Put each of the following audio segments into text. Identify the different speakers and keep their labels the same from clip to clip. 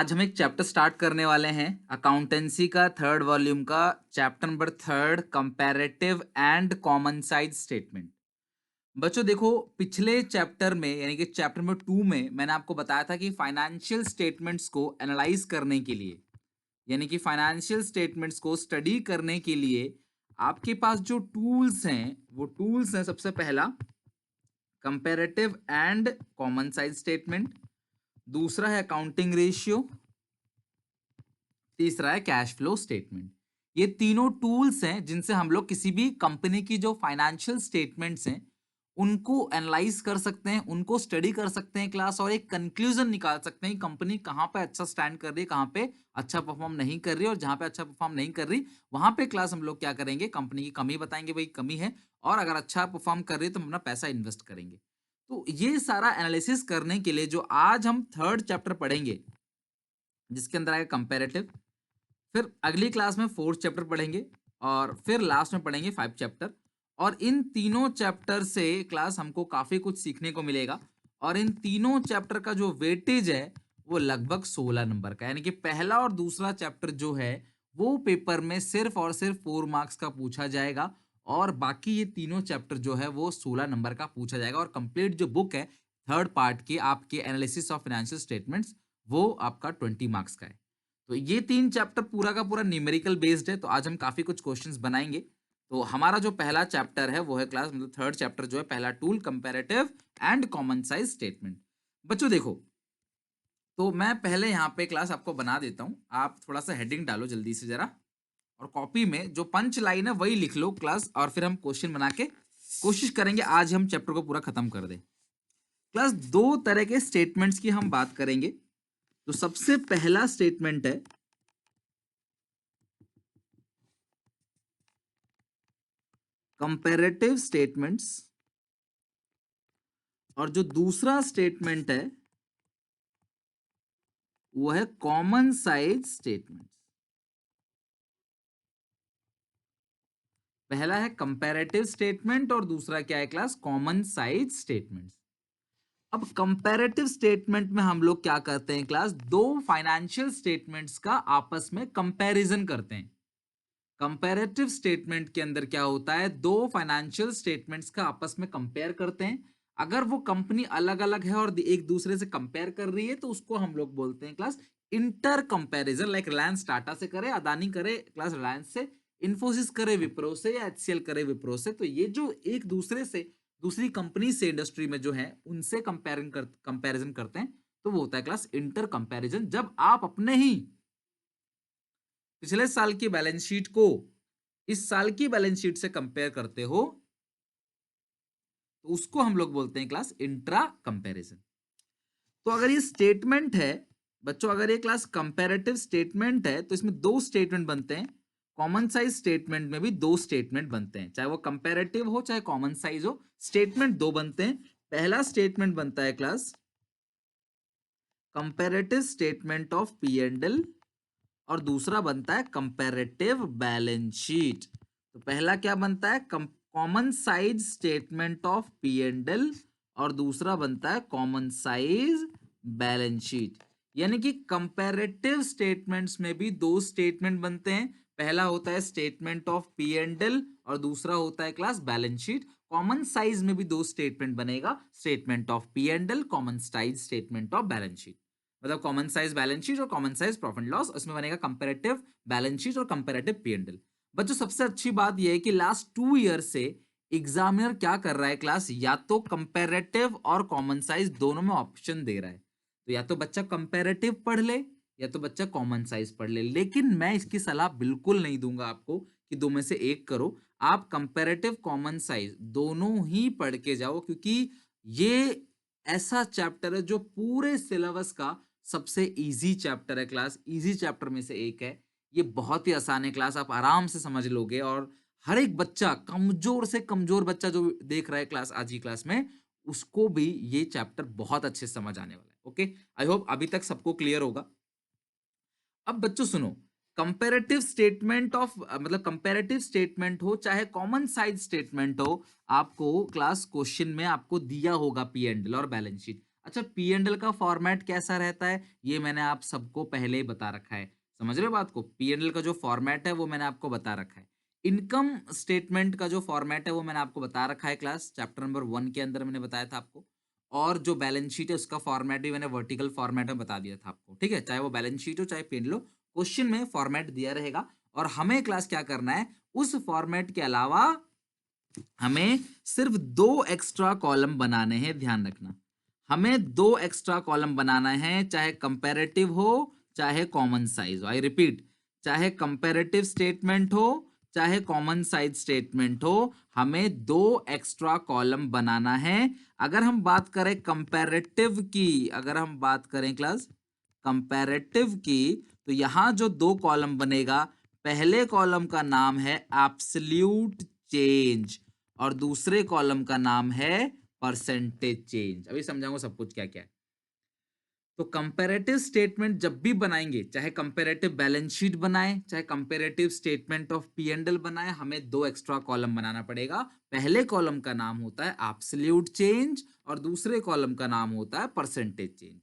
Speaker 1: आज हम एक चैप्टर स्टार्ट करने वाले हैं अकाउंटेंसी का थर्ड वॉल्यूम का chapter number third comparative and common size statement. बच्चों देखो, पिछले चैप्टर में यानी कि चैप्टर नंबर 2 में मैंने आपको बताया था कि फाइनेंशियल स्टेटमेंट्स को एनालाइज करने के लिए यानी कि फाइनेंशियल स्टेटमेंट्स को स्टडी करने के लिए आपके पास जो टूल्स हैं वो टूल्स हैं। सबसे पहला comparative and common size statement, दूसरा है अकाउंटिंग रेशियो, तीसरा है कैश फ्लो स्टेटमेंट। ये तीनों टूल्स हैं जिनसे हम लोग किसी भी कंपनी की जो फाइनेंशियल स्टेटमेंट्स हैं उनको एनालाइज कर सकते हैं, उनको स्टडी कर सकते हैं क्लास, और एक कंक्लूजन निकाल सकते हैं कंपनी कहां पे अच्छा स्टैंड कर रही है, कहां पे अच्छा परफॉर्म नहीं कर रही है, और जहां पे अच्छा परफॉर्म नहीं कर रही वहां पे क्लास हम लोग क्या करेंगे, कंपनी की कमी बताएंगे, भाई कमी है, और अगर अच्छा परफॉर्म कर रही है तो हम अपना पैसा इन्वेस्ट करेंगे। तो ये सारा एनालिसिस करने के लिए जो आज हम थर्ड चैप्टर पढ़ेंगे जिसके अंदर आएगा कंपेरेटिव, फिर अगली क्लास में फोर्थ चैप्टर पढ़ेंगे, और फिर लास्ट में पढ़ेंगे 5 चैप्टर। और इन तीनों चैप्टर से क्लास हमको काफी कुछ सीखने को मिलेगा। और इन तीनों चैप्टर का जो वेटेज है वो लगभग 16 नंबर का, यानी कि पहला और दूसरा चैप्टर जो है वो पेपर में सिर्फ और सिर्फ 4 मार्क्स का पूछा जाएगा, और बाकी ये तीनों चैप्टर जो है वो 16 नंबर का पूछा जाएगा। और कंप्लीट जो बुक है थर्ड पार्ट की आपके एनालिसिस ऑफ फाइनेंशियल स्टेटमेंट्स, वो आपका 20 मार्क्स का है। तो ये 3 चैप्टर पूरा का पूरा न्यूमेरिकल बेस्ड है, तो आज हम काफी कुछ क्वेश्चंस बनाएंगे। तो हमारा जो पहला चैप्टर है वो है क्लास मतलब थर्ड चैप्टर जो है, पहला tool comparative and common size statement. बच्चों देखो, तो मैं पहले यहाँ पे क्लास आपको बना देता हूँ, आप थोड़ा सा हेडिंग डालो जल्दी से जरा, और कॉपी में जो पंच लाइन है वही लिख लो क्लास, और फिर हम क्वेश्चन बना के कोशिश करेंगे आज हम चैप्टर को पूरा खत्म कर दें। क्लास दो तरह के स्टेटमेंट्स की हम बात करेंगे। तो सबसे पहला स्टेटमेंट है कंपैरेटिव स्टेटमेंट्स, और जो दूसरा स्टेटमेंट है वो है कॉमन साइज स्टेटमेंट्स। पहला है कंपैरेटिव स्टेटमेंट और दूसरा क्या है क्लास, कॉमन साइज स्टेटमेंट्स। अब कंपैरेटिव स्टेटमेंट में हम लोग क्या करते हैं क्लास, दो फाइनेंशियल स्टेटमेंट्स का आपस में कंपैरिजन करते हैं। कंपैरेटिव स्टेटमेंट के अंदर क्या होता है, दो फाइनेंशियल स्टेटमेंट्स का आपस में कंपेयर करते हैं। अगर वो कंपनी अलग अलग है और एक दूसरे से कंपेयर कर रही है तो उसको हम लोग बोलते हैं class inter comparison. Like Reliance Tata से करे, अदानी करे क्लास रिलायंस से, इन्फोसिस करे विप्रो से, या एचसीएल करे विप्रो से, तो ये जो एक दूसरे से दूसरी कंपनी से इंडस्ट्री में जो है उनसे कंपेरिजन करते हैं, तो वो होता है क्लास इंटर कंपैरिजन। जब आप अपने ही पिछले साल की बैलेंस शीट को इस साल की बैलेंस शीट से कंपेयर करते हो तो उसको हम लोग बोलते हैं क्लास इंट्रा कंपैरिजन। तो अगर ये स्टेटमेंट है बच्चों, अगर ये क्लास कंपैरेटिव स्टेटमेंट है तो इसमें दो स्टेटमेंट बनते हैं। कॉमन साइज स्टेटमेंट में भी दो स्टेटमेंट बनते हैं, चाहे वो कंपैरेटिव हो चाहे कॉमन साइज हो, स्टेटमेंट दो बनते हैं। पहला स्टेटमेंट बनता है class comparative statement of P and L, और दूसरा बनता है कंपैरेटिव बैलेंस शीट। तो पहला क्या बनता है, common size statement of P and L, और दूसरा बनता है कॉमन साइज बैलेंस शीट। यानी कि कंपैरेटिव स्टेटमेंट्स में भी दो स्टेटमेंट बनते हैं, पहला होता है statement of P and L और दूसरा होता है class balance sheet. Common size में भी दो स्टेटमेंट बनेगा, statement of P and L, common size statement of balance sheet. मतलब कॉमन साइज बैलेंस शीट और कॉमन साइज प्रॉफिट लॉस, उसमें बनेगा कंपैरेटिव बैलेंस शीट और कंपैरेटिव पी&एल। बच्चों सबसे अच्छी बात यह है कि लास्ट 2 ईयर से एग्जामिनर क्या कर रहा है क्लास, या तो कंपैरेटिव और कॉमन साइज दोनों में ऑप्शन दे रहा है। तो या तो बच्चा कंपैरेटिव पढ़ ले या तो बच्चा कॉमन साइज पढ़ ले, लेकिन मैं इसकी सलाह बिल्कुल नहीं दूंगा आपको कि दो में से एक करो। आप कंपैरेटिव कॉमन साइज दोनों ही पढ़ के जाओ, क्योंकि ये ऐसा चैप्टर है जो पूरे सिलेबस का सबसे इजी चैप्टर है क्लास, इजी चैप्टर में से एक है। ये बहुत ही आसान है क्लास, आप आराम से समझ लोगे, और हर एक बच्चा, कमजोर से कमजोर बच्चा जो देख रहा है क्लास आज की क्लास में, उसको भी ये चैप्टर बहुत अच्छे से समझ आने वाला है। ओके, आई होप अभी तक सबको क्लियर होगा। अब बच्चों सुनो, कंपैरेटिव स्टेटमेंट ऑफ मतलब कंपैरेटिव स्टेटमेंट हो चाहे कॉमन साइज स्टेटमेंट हो, आपको क्लास क्वेश्चन में आपको दिया होगा पी एंड एल और बैलेंस शीट। अच्छा, पी एंड एल का फॉर्मेट कैसा रहता है ये मैंने आप सबको पहले ही बता रखा है। समझ रहे हो बात को? पी एंड एल का जो फॉर्मेट है वो मैंने आपको बता रखा है। इनकम स्टेटमेंट का जो फॉर्मेट है वो मैंने आपको बता रखा है क्लास चैप्टर नंबर 1 के अंदर मैंने बताया था आपको। और जो बैलेंस शीट है उसका फॉर्मेट भी मैंने वर्टिकल फॉर्मेट में बता दिया था आपको, ठीक है? चाहे वो बैलेंस शीट हो चाहे पी एंड एल हो, क्वेश्चन में फॉर्मेट दिया रहेगा और हमें क्लास क्या करना है, उस फॉर्मेट के अलावा हमें सिर्फ 2 एक्स्ट्रा कॉलम बनाने हैं, ध्यान रखना। हमें 2 एक्स्ट्रा कॉलम बनाना है, चाहे कंपैरेटिव हो चाहे कॉमन साइज हो। आई रिपीट, चाहे कंपैरेटिव स्टेटमेंट हो चाहे कॉमन साइज स्टेटमेंट हो, हमें 2 एक्स्ट्रा कॉलम बनाना है। अगर हम बात करें कंपैरेटिव की, अगर हम बात करें क्लास कंपैरेटिव की, तो यहां जो 2 कॉलम बनेगा, पहले कॉलम का नाम है एब्सोल्यूट चेंज और दूसरे कॉलम का नाम है परसेंटेज चेंज। अभी समझाऊंगा सब कुछ क्या क्या है। तो कंपैरेटिव स्टेटमेंट जब भी बनाएंगे, चाहे कंपैरेटिव बैलेंस शीट बनाए चाहे comparative statement of P and L बनाए, हमें 2 एक्स्ट्रा कॉलम बनाना पड़ेगा। पहले कॉलम का नाम होता है एब्सोल्यूट चेंज और दूसरे कॉलम का नाम होता है परसेंटेज चेंज।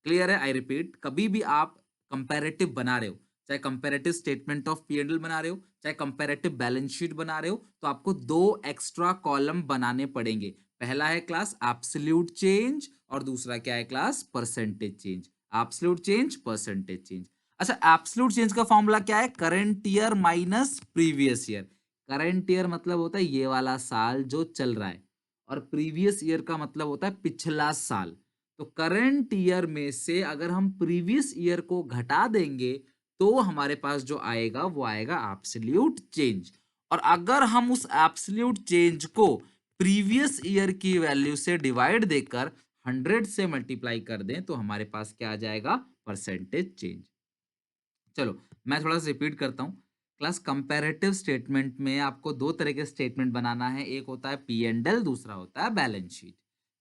Speaker 1: क्लियर है? आई रिपीट, कभी भी आप कंपैरेटिव बना रहे हो, चाहे comparative statement of P and L बना रहे हो चाहे कंपैरेटिव बैलेंस शीट बना रहे हो, तो आपको 2 एक्स्ट्रा कॉलम बनाने पड़ेंगे। पहला है क्लास एब्सोल्यूट चेंज और दूसरा क्या है class percentage change. Absolute change percentage change. अच्छा, एब्सोल्यूट चेंज का फॉर्मूला क्या है? Current year minus previous year. Current year मतलब होता है ये वाला साल जो चल रहा है और प्रीवियस ईयर का मतलब होता है पिछला साल। तो करंट ईयर में से अगर हम प्रीवियस ईयर को घटा देंगे तो हमारे पास जो आएगा वो आएगा एब्सोल्यूट चेंज। और अगर हम उस एब्सोल्यूट चेंज को प्रीवियस ईयर की वैल्यू से डिवाइड देकर 100 से मल्टीप्लाई कर दें तो हमारे पास क्या आ जाएगा? Percentage change. चलो मैं थोड़ा सा रिपीट करता हूं क्लास। कंपैरेटिव स्टेटमेंट में आपको 2 तरह के स्टेटमेंट बनाना है, एक होता है पी एंड एल, दूसरा होता है बैलेंस शीट।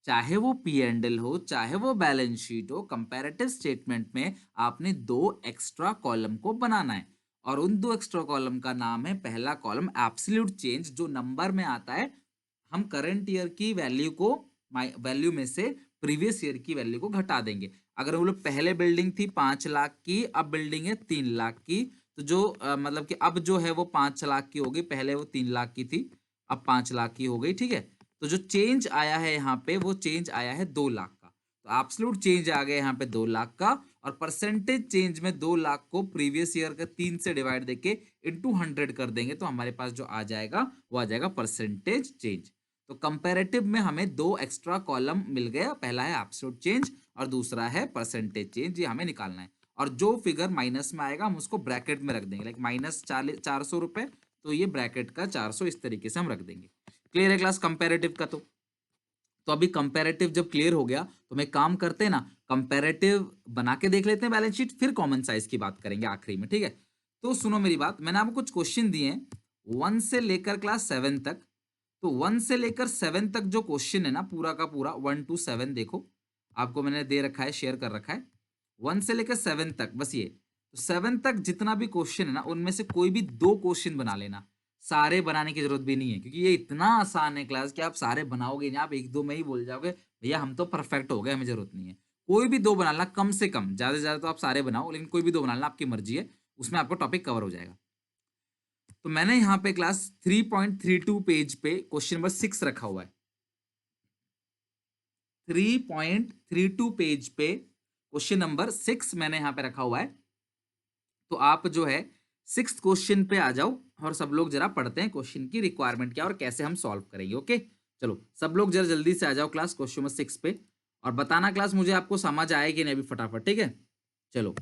Speaker 1: चाहे वो पी एंड एल हो चाहे वो बैलेंस शीट हो, कंपैरेटिव स्टेटमेंट में आपने 2 एक्स्ट्रा कॉलम को बनाना है और उन 2 एक्स्ट्रा कॉलम का नाम है, पहला कॉलम एब्सोल्यूट चेंज जो नंबर में आता है, हम करंट ईयर की वैल्यू को वैल्यू में से प्रीवियस ईयर की वैल्यू को घटा देंगे। अगर वो लोग पहले बिल्डिंग थी 5 लाख की, अब बिल्डिंग है 3 लाख की, तो जो मतलब कि अब जो है वो 5 लाख की हो गई, पहले वो 3 लाख की थी अब 5 लाख की हो गई, ठीक है? तो जो चेंज आया है यहाँ पे वो चेंज आया है 2 लाख का। तो एब्सोल्यूट चेंज आ गया यहाँ पे 2 लाख का और परसेंटेज चेंज में 2 लाख को प्रीवियस ईयर का 3 से डिवाइड देके इंटू 100 कर देंगे तो हमारे पास जो आ जाएगा वो आ जाएगा परसेंटेज चेंज। तो कंपैरेटिव में हमें 2 एक्स्ट्रा कॉलम मिल गया, पहला है एब्सोल्यूट चेंज और दूसरा है परसेंटेज चेंज, ये हमें निकालना है। और जो फिगर माइनस में आएगा हम उसको ब्रैकेट में रख देंगे, लाइक माइनस 400 रुपए, तो ये ब्रैकेट का 400 इस तरीके से हम रख देंगे। क्लियर है क्लास कंपैरेटिव का? तो अभी कंपैरेटिव जब क्लियर हो गया तो मैं काम करते हैं ना, कंपैरेटिव बना के देख लेते हैं बैलेंस शीट, फिर कॉमन साइज की बात करेंगे आखिरी में, ठीक है? तो सुनो मेरी बात, मैंने आपको कुछ क्वेश्चन दिए हैं 1 से लेकर क्लास 7 तक। तो 1 से लेकर 7 तक जो क्वेश्चन है ना, पूरा का पूरा 1 to 7 देखो, आपको मैंने दे रखा है, शेयर कर रखा है। 1 से लेकर 7 तक बस ये, तो 7 तक जितना भी क्वेश्चन है ना उनमें से कोई भी 2 क्वेश्चन बना लेना। सारे बनाने की जरूरत भी नहीं है क्योंकि ये इतना आसान है क्लास कि आप सारे बनाओगे नहीं, आप 1-2 में ही बोल जाओगे भैया हम तो परफेक्ट हो गए, हमें जरूरत नहीं है। कोई भी 2 बना लेना कम से कम, ज्यादा से ज्यादा तो आप सारे बनाओ लेकिन कोई भी 2 बना लेना, आपकी मर्जी है, उसमें आपको टॉपिक कवर हो जाएगा। तो मैंने यहाँ पे क्लास 3.32 पेज पे क्वेश्चन नंबर 6 रखा हुआ है। 3.32 पेज पे क्वेश्चन नंबर 6 मैंने यहाँ पे रखा हुआ है। तो आप जो है 6th क्वेश्चन पे आ जाओ और सब लोग जरा पढ़ते हैं क्वेश्चन की रिक्वायरमेंट क्या और कैसे हम सॉल्व करेंगे। ओके चलो सब लोग जरा जल्दी से आ जाओ क्लास क्वेश्चन नंबर 6 पे और बताना क्लास मुझे आपको समझ आए कि नहीं अभी फटाफट, ठीक है? चलो,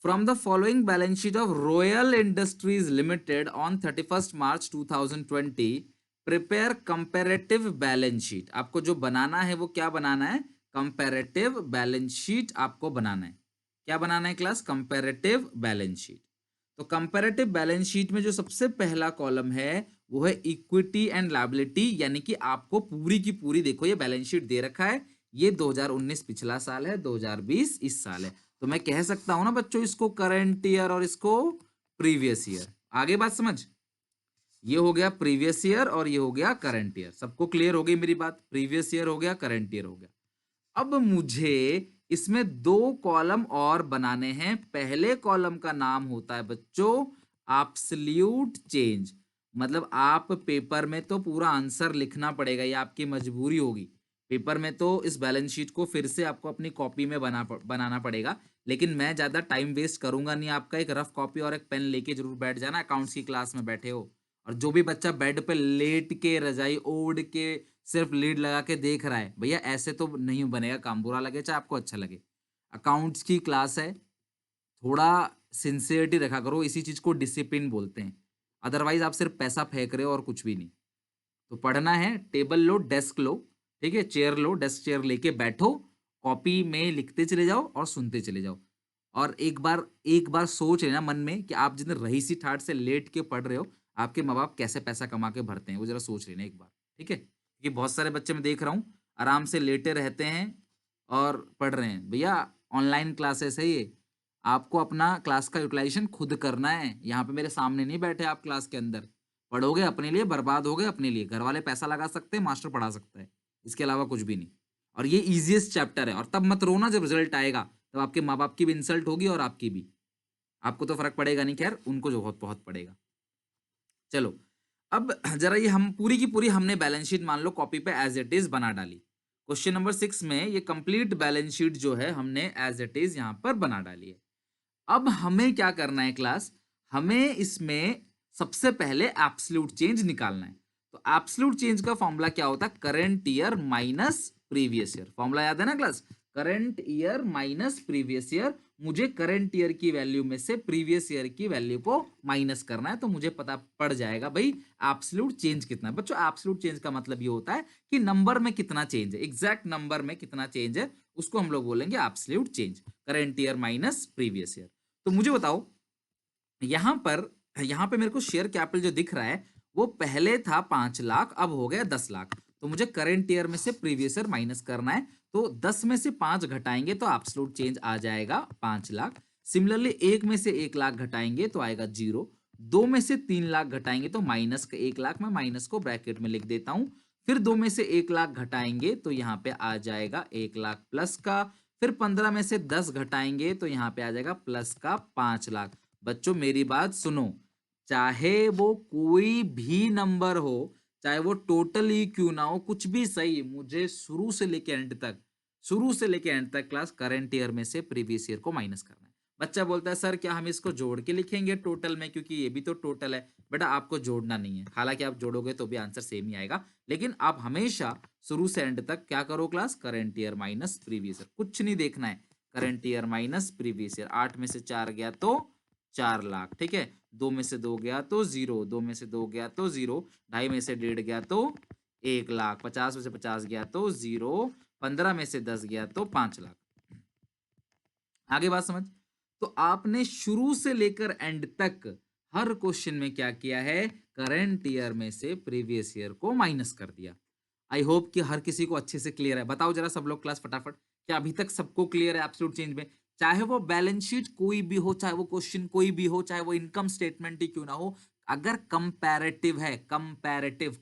Speaker 1: from the following balance sheet of royal industries limited on 31st March 2020 prepare comparative balance sheet. आपको जो बनाना है वो क्या बनाना है? कंपैरेटिव बैलेंस शीट आपको बनाना है। क्या बनाना है क्लास? Comparative balance sheet. तो कंपैरेटिव बैलेंस शीट में जो सबसे पहला कॉलम है वो है इक्विटी एंड लायबिलिटी, यानी कि आपको पूरी की पूरी, देखो ये बैलेंस शीट दे रखा है, ये 2019 पिछला साल है, 2020 इस साल है, तो मैं कह सकता हूं ना बच्चों इसको करंट ईयर और इसको प्रीवियस ईयर। आगे बात समझ? ये हो गया प्रीवियस ईयर और ये हो गया करंट ईयर। सबको क्लियर हो गई मेरी बात? प्रीवियस ईयर हो गया, करंट ईयर हो गया। अब मुझे इसमें 2 कॉलम और बनाने हैं। पहले कॉलम का नाम होता है बच्चों एब्सोल्यूट चेंज। मतलब आप पेपर में तो पूरा आंसर लिखना पड़ेगा, ये आपकी मजबूरी होगी। पेपर में तो इस बैलेंस शीट को फिर से आपको अपनी कॉपी में बनाना पड़ेगा, लेकिन मैं ज्यादा टाइम वेस्ट करूंगा नहीं। आपका एक रफ कॉपी और एक पेन लेके जरूर बैठ जाना, अकाउंट्स की क्लास में बैठे हो। और जो भी बच्चा बेड पे लेट के रजाई ओढ़ के सिर्फ लीड लगा के देख रहा है, भैया ऐसे तो नहीं बनेगा काम, बुरा लगे चाहे आपको अच्छा लगे। अकाउंट्स की क्लास है, थोड़ा सिंसियरिटी रखा करो, इसी चीज को डिसिप्लिन बोलते हैं। अदरवाइज आप सिर्फ पैसा फेंक रहे हो और कुछ भी नहीं। तो पढ़ना है, टेबल लो, डेस्क लो, ठीक है, चेयर लो, डेस्क चेयर लेके बैठो, कॉपी में लिखते चले जाओ और सुनते चले जाओ। और एक बार सोच लेना मन में कि आप जितने रईसी ठाट से लेट के पढ़ रहे हो, आपके माँ बाप कैसे पैसा कमा के भरते हैं, वो जरा सोच लेना एक बार, ठीक है। क्योंकि बहुत सारे बच्चे मैं देख रहा हूँ आराम से लेटे रहते हैं और पढ़ रहे हैं। भैया ऑनलाइन क्लासेस है ये, आपको अपना क्लास का यूटिलाइजेशन खुद करना है। यहाँ पे मेरे सामने नहीं बैठे आप क्लास के अंदर। पढ़ोगे अपने लिए, बर्बाद हो गए अपने लिए। घर वाले पैसा लगा सकते हैं, मास्टर पढ़ा सकता है, इसके अलावा कुछ भी नहीं। और ये इजीएस्ट चैप्टर है। और तब मत रोना जब रिजल्ट आएगा, तब आपके माँ बाप की भी इंसल्ट होगी और आपकी भी। आपको तो फर्क पड़ेगा नहीं, खैर उनको जो बहुत बहुत पड़ेगा। चलो अब जरा ये हम पूरी की पूरी हमने बैलेंस शीट मान लो कॉपी पे एज इट इज बना डाली। क्वेश्चन नंबर 6 में ये कंप्लीट बैलेंस शीट जो है हमने एज इट इज यहां पर बना डाली है। अब हमें क्या करना है क्लास, हमें इसमें सबसे पहले एब्सोल्यूट चेंज निकालना है। तो एब्सोल्यूट चेंज का फॉर्मूला क्या होता है, current year minus previous year. Formula याद है ना class, current year minus previous year. मुझे करंट ईयर की वैल्यू में से प्रीवियस ईयर की वैल्यू को माइनस करना है, तो मुझे पता पड़ जाएगा भाई एब्सोल्यूट चेंज कितना है। बच्चों एब्सोल्यूट चेंज का मतलब ये होता है कि नंबर में कितना चेंज है, एग्जैक्ट नंबर में कितना चेंज है, उसको हम लोग बोलेंगे absolute change. Current year minus previous year. तो मुझे बताओ यहां पे मेरे को शेयर कैपिटल जो दिख रहा है वो पहले था 5 लाख, अब हो गया 10 लाख। तो मुझे करंट ईयर में से प्रीवियस ईयर माइनस करना है। तो 10 में से 5 घटाएंगे तो एब्सोल्यूट चेंज आ जाएगा 5 लाख। सिमिलरली 1 में से 1 लाख घटाएंगे तो आएगा 0। 2 में से 3 लाख घटाएंगे तो माइनस का 1 लाख, मैं माइनस को ब्रैकेट में लिख देता हूं। फिर 2 में से 1 लाख घटाएंगे तो यहाँ पे आ जाएगा 1 लाख प्लस का। फिर 15 में से 10 घटाएंगे तो यहाँ पे आ जाएगा प्लस का 5 लाख। बच्चों मेरी बात सुनो, चाहे वो कोई भी नंबर हो, चाहे वो टोटल ही क्यों ना हो, कुछ भी सही, मुझे शुरू से लेके एंड तक क्लास करंट ईयर में से प्रीवियस ईयर को माइनस करना है। बच्चा बोलता है सर क्या हम इसको जोड़ के लिखेंगे टोटल में, क्योंकि ये भी तो टोटल है। बेटा आपको जोड़ना नहीं है, हालांकि आप जोड़ोगे तो भी आंसर सेम ही आएगा, लेकिन आप हमेशा शुरू से एंड तक क्या करो class, current year minus previous year, कुछ नहीं देखना है। Current year minus previous year, 8 में से 4 गया तो 4 लाख, ठीक है। 2 में से 2 गया तो 0, 2 में से 2 गया तो 0, 2.5 में से 1.5 गया तो 1 लाख, 50 में से 50 गया तो 0, 15 में से 10 गया तो 5 लाख। आगे बात समझ। तो आपने शुरू से लेकर एंड तक हर क्वेश्चन में क्या किया है, करंट ईयर में से प्रीवियस ईयर को माइनस कर दिया। आई होप कि हर किसी को अच्छे से क्लियर है। बताओ जरा सब लोग क्लास फटाफट, क्या अभी तक सबको क्लियर है एब्सोल्यूट चेंज में? चाहे वो बैलेंस शीट कोई भी हो, चाहे वो क्वेश्चन कोई भी हो, चाहे वो इनकम स्टेटमेंट ही क्यों ना हो, अगर कंपैरेटिव है, कंपैरेटिव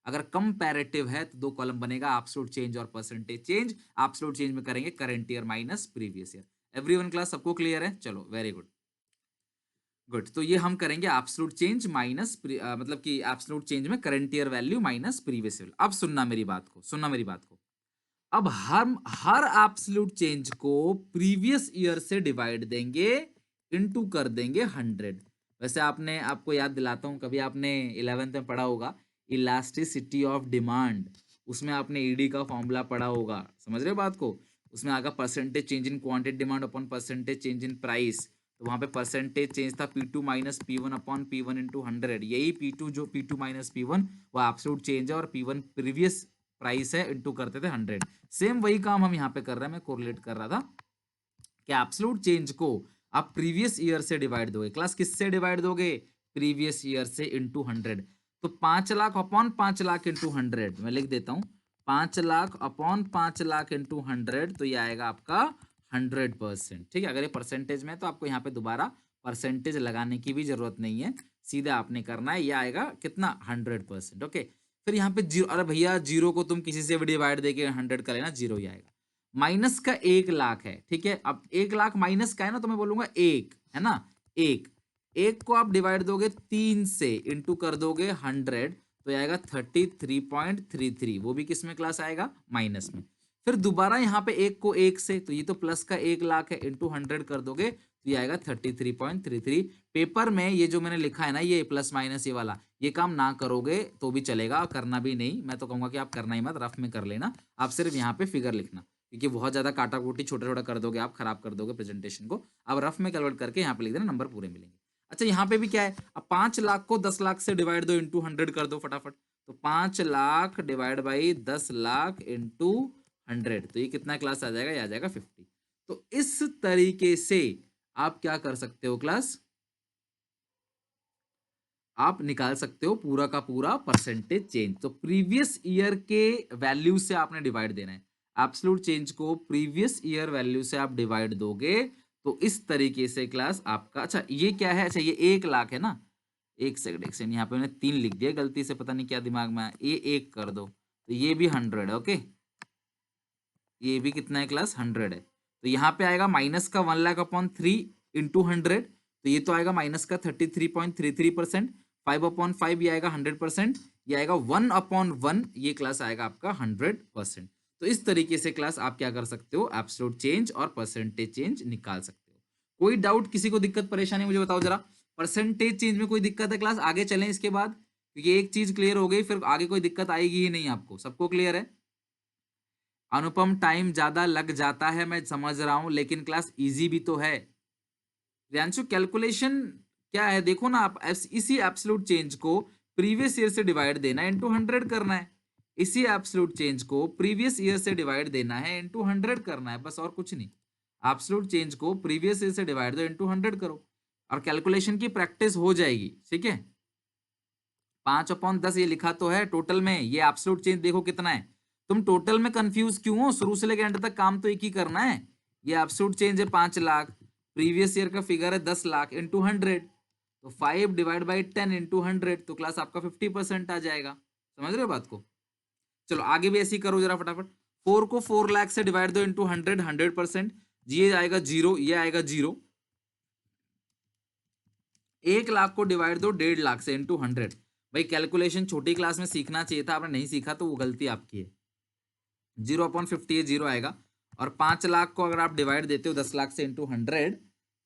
Speaker 1: अगर कंपैरेटिव है तो 2 कॉलम बनेगा, एब्सोल्यूट चेंज और परसेंटेज चेंज। एब्सोल्यूट चेंज में करेंगे current year minus previous year. Everyone class सबको क्लियर है? चलो वेरी गुड गुड। तो ये हम करेंगे एब्सोल्यूट चेंज माइनस मतलब कि एब्सोल्यूट चेंज में current year value minus previous year. अब सुनना मेरी बात को। अब हम हर एब्सोल्यूट चेंज को प्रीवियस ईयर से डिवाइड देंगे, इनटू कर देंगे 100। वैसे आपने, आपको याद दिलाता हूं, कभी आपने 11th में पढ़ा होगा इलास्टिसिटी ऑफ डिमांड, उसमें आपने ईडी का फॉर्मूला पढ़ा होगा, समझ रहे हो बात को। उसमें आगा percentage change in quantity demand upon percentage change in price. तो वहां पे परसेंटेज चेंज था P2 minus P1 upon P1 into 100। यही P2 जो P2 माइनस P1 वो एब्सोल्यूट चेंज है, और P1 प्रीवियस प्राइस है, इंटू करते थे 100। सेम वही काम हम यहाँ पे कर रहे हैं, मैं कोरिलेट कर रहा था कि एब्सोल्यूट चेंज को आप प्रीवियस ईयर से डिवाइड दोगे। क्लास किससे डिवाइड दोगे, प्रीवियस ईयर से इंटू 100। तो 5 लाख अपॉन 5 लाख इंटू 100, मैं लिख देता हूं 5 लाख अपॉन 5 लाख इंटू 100, तो ये आएगा आपका 100%, ठीक है। अगर ये परसेंटेज में है तो आपको यहाँ पे दोबारा परसेंटेज लगाने की भी जरूरत नहीं है, सीधा आपने करना है, ये आएगा कितना 100%, ओके। फिर यहाँ पे जीरो, अरे भैया जीरो को तुम किसी से भी डिवाइड देके 100 कर लेना, जीरो ही आएगा। माइनस का 1 लाख है, ठीक है। अब 1 लाख माइनस का है ना, तो मैं बोलूंगा एक, है ना, एक। एक को आप डिवाइड दोगे 3 से, इंटू कर दोगे 100, तो आएगा 33.33, वो भी किस में क्लास आएगा, माइनस में। फिर दोबारा यहाँ पे एक को एक से, तो ये तो प्लस का 1 लाख है, इंटू 100 कर दोगे तो ये आएगा 33.33। पेपर में ये जो मैंने लिखा है ना, ये प्लस माइनस ये वाला, ये काम ना करोगे तो भी चलेगा, करना भी नहीं, मैं तो कहूंगा कि आप करना ही मत, रफ में कर लेना। आप सिर्फ यहाँ पे फिगर लिखना, क्योंकि बहुत ज्यादा काटा कूटी छोटा छोटा कर दोगे आप, खराब कर दोगे प्रेजेंटेशन को। आप रफ में कन्वर्ट करके यहाँ पे लिख देना, नंबर पूरे मिलेंगे। अच्छा, यहाँ पे भी क्या है, अब 5 लाख को 10 लाख से डिवाइड दो, इंटू 100 कर दो फटाफट। तो 5 lakh divide by 10 lakh into 100, तो ये कितना क्लास आ जाएगा, ये आ जाएगा 50। तो इस तरीके से आप क्या कर सकते हो क्लास, आप निकाल सकते हो पूरा का पूरा परसेंटेज चेंज। तो प्रीवियस ईयर के वैल्यू से आपने डिवाइड देना है, एब्सोल्यूट चेंज को प्रीवियस ईयर वैल्यू से आप डिवाइड दोगे, तो इस तरीके से क्लास आपका, अच्छा ये क्या है, अच्छा ये 1 लाख है ना, एक सेकंड यहाँ पे मैंने 3 लिख दिया गलती से, पता नहीं क्या दिमाग में आया, ये 1 कर दो, तो ये भी 100 है, ओके, ये भी कितना है क्लास, 100 है। तो यहाँ पे आएगा माइनस का 1 लाख अपॉन 3 इंटू 100, तो ये तो आएगा माइनस का 33.33%, 5/5 ये आएगा 100%, ये आएगा 1/1, ये क्लास आएगा आपका 100%। तो इस तरीके से क्लास आप क्या कर सकते हो, एब्सोल्यूट चेंज और परसेंटेज चेंज निकाल सकते हो। कोई डाउट, किसी को दिक्कत परेशानी मुझे बताओ जरा, परसेंटेज चेंज में कोई दिक्कत है क्लास, आगे चलें इसके बाद, क्योंकि एक चीज क्लियर हो गई, फिर आगे कोई दिक्कत आएगी ही नहीं आपको, सबको क्लियर है। अनुपम, टाइम ज्यादा लग जाता है मैं समझ रहा हूं, लेकिन क्लास इजी भी तो है। रियांशु, कैलकुलेशन क्या है, देखो ना आप, इसी एब्सोल्यूट चेंज को प्रीवियस ईयर से डिवाइड देना है, इंटू 100 करना है। इसी एब्सोल्यूट चेंज को प्रीवियस ईयर से डिवाइड देना है, इंटू 100 करना है, बस और कुछ नहीं। एब्सोल्यूट चेंज को प्रीवियस ईयर से डिवाइड दो, इंटू 100 करो, और कैलकुलेशन की प्रैक्टिस हो जाएगी, ठीक है। 5/10 ये लिखा तो है टोटल में, ये एब्सोल्यूट चेंज देखो कितना है। तुम टोटल में कंफ्यूज क्यों हो, शुरू से लेकर एंड तक काम तो एक ही करना है। ये एब्सोल्यूट चेंज है 5 लाख, प्रीवियस ईयर का फिगर है 10 लाख इंटू 100, तो 5 डिवाइड बाई 10 इंटू 100, तो क्लास आपका 50% आ जाएगा। समझ रहे हो बात को। चलो आगे भी ऐसे ही करो जरा फटाफट। 4 को 4 लाख से डिवाइड दो इंटू 100, 100%, ये आएगा 0, ये आएगा 0। 1 लाख को डिवाइड दो 1.5 लाख से इंटू 100। भाई कैलकुलेशन छोटी क्लास में सीखना चाहिए था, आपने नहीं सीखा तो वो गलती आपकी है। 0/50 ये 0 आएगा, और 5 लाख को अगर आप डिवाइड देते हो 10 लाख से इंटू 100,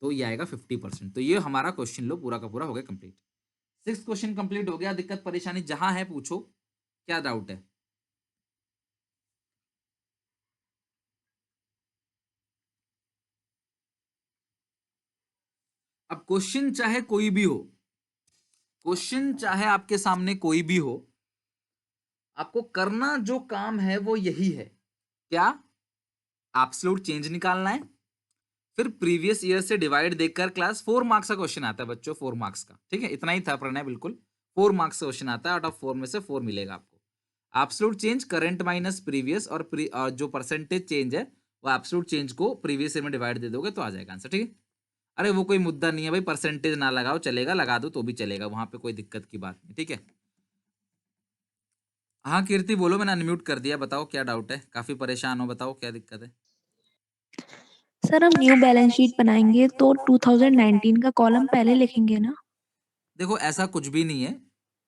Speaker 1: तो ये आएगा 50%। तो ये हमारा क्वेश्चन लो पूरा का पूरा हो गया कंप्लीट। 6 क्वेश्चन कंप्लीट हो गया। दिक्कत परेशानी जहां है पूछो, क्या डाउट है। अब क्वेश्चन चाहे कोई भी हो, क्वेश्चन चाहे आपके सामने कोई भी हो, आपको करना जो काम है वो यही है, क्या, एब्सोल्यूट चेंज निकालना है, फिर प्रीवियस ईयर से डिवाइड देखकर, क्लास 4 मार्क्स का क्वेश्चन आता है बच्चों, 4 मार्क्स का, ठीक है, इतना ही था प्रणय, बिल्कुल 4 मार्क्स का क्वेश्चन आता है, आउट ऑफ 4 में से 4 मिलेगा आपको। Absolute change current minus previous, और जो परसेंटेज चेंज है वो एब्सोल्यूट चेंज को प्रीवियस ईयर में डिवाइड दे दोगे तो आ जाएगा आंसर, ठीक है। अरे वो कोई मुद्दा नहीं है भाई, परसेंटेज ना लगाओ चलेगा, लगा दो तो भी चलेगा, वहां पे कोई दिक्कत की बात नहीं, ठीक है। हाँ कीर्ति बोलो, मैंने अनम्यूट कर दिया, बताओ क्या डाउट है, काफी परेशान हो, बताओ क्या दिक्कत है।
Speaker 2: सर हम न्यू बैलेंस शीट बनाएंगे तो 2019 का कॉलम पहले लिखेंगे ना?
Speaker 1: देखो ऐसा कुछ भी नहीं है,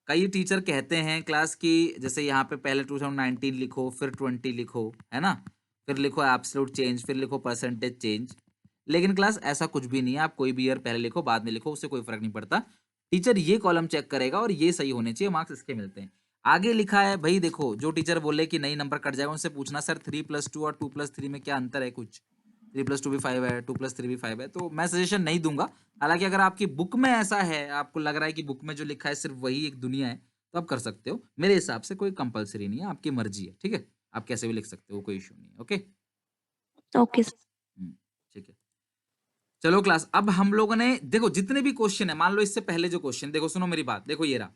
Speaker 1: कई टीचर कहते हैं क्लास की, जैसे यहाँ पे पहले 2019 लिखो, फिर 20 लिखो, है ना, फिर लिखो एब्सोल्यूट चेंज, फिर लिखो परसेंटेज चेंज, लेकिन क्लास ऐसा कुछ भी नहीं है, आप कोई भी ईयर पहले लिखो बाद में लिखो, उससे कोई फर्क नहीं पड़ता। टीचर ये कॉलम चेक करेगा और ये सही होने चाहिए, मार्क्स इसके मिलते हैं। आगे लिखा है भाई, देखो जो टीचर बोले कि नहीं नंबर कट जाएगा, उनसे पूछना सर 3+2 और 2+3 में क्या अंतर है, कुछ 3+2 भी 5 है, 2+3 भी 5 है, तो मैं सजेशन नहीं दूंगा। हालांकि अगर आपकी बुक में ऐसा है, आपको लग रहा है कि बुक में जो लिखा है सिर्फ वही एक दुनिया है, तो आप कर सकते हो, मेरे हिसाब से कोई कंपलसरी नहीं है, आपकी मर्जी है, ठीक है, आप कैसे भी लिख सकते हो, कोई इशू नहीं है, ओके।
Speaker 2: Okay sir.
Speaker 1: ठीक है, चलो क्लास, अब हम लोगों ने देखो जितने भी क्वेश्चन है, मान लो इससे पहले जो क्वेश्चन, देखो सुनो मेरी बात, देखो ये रहा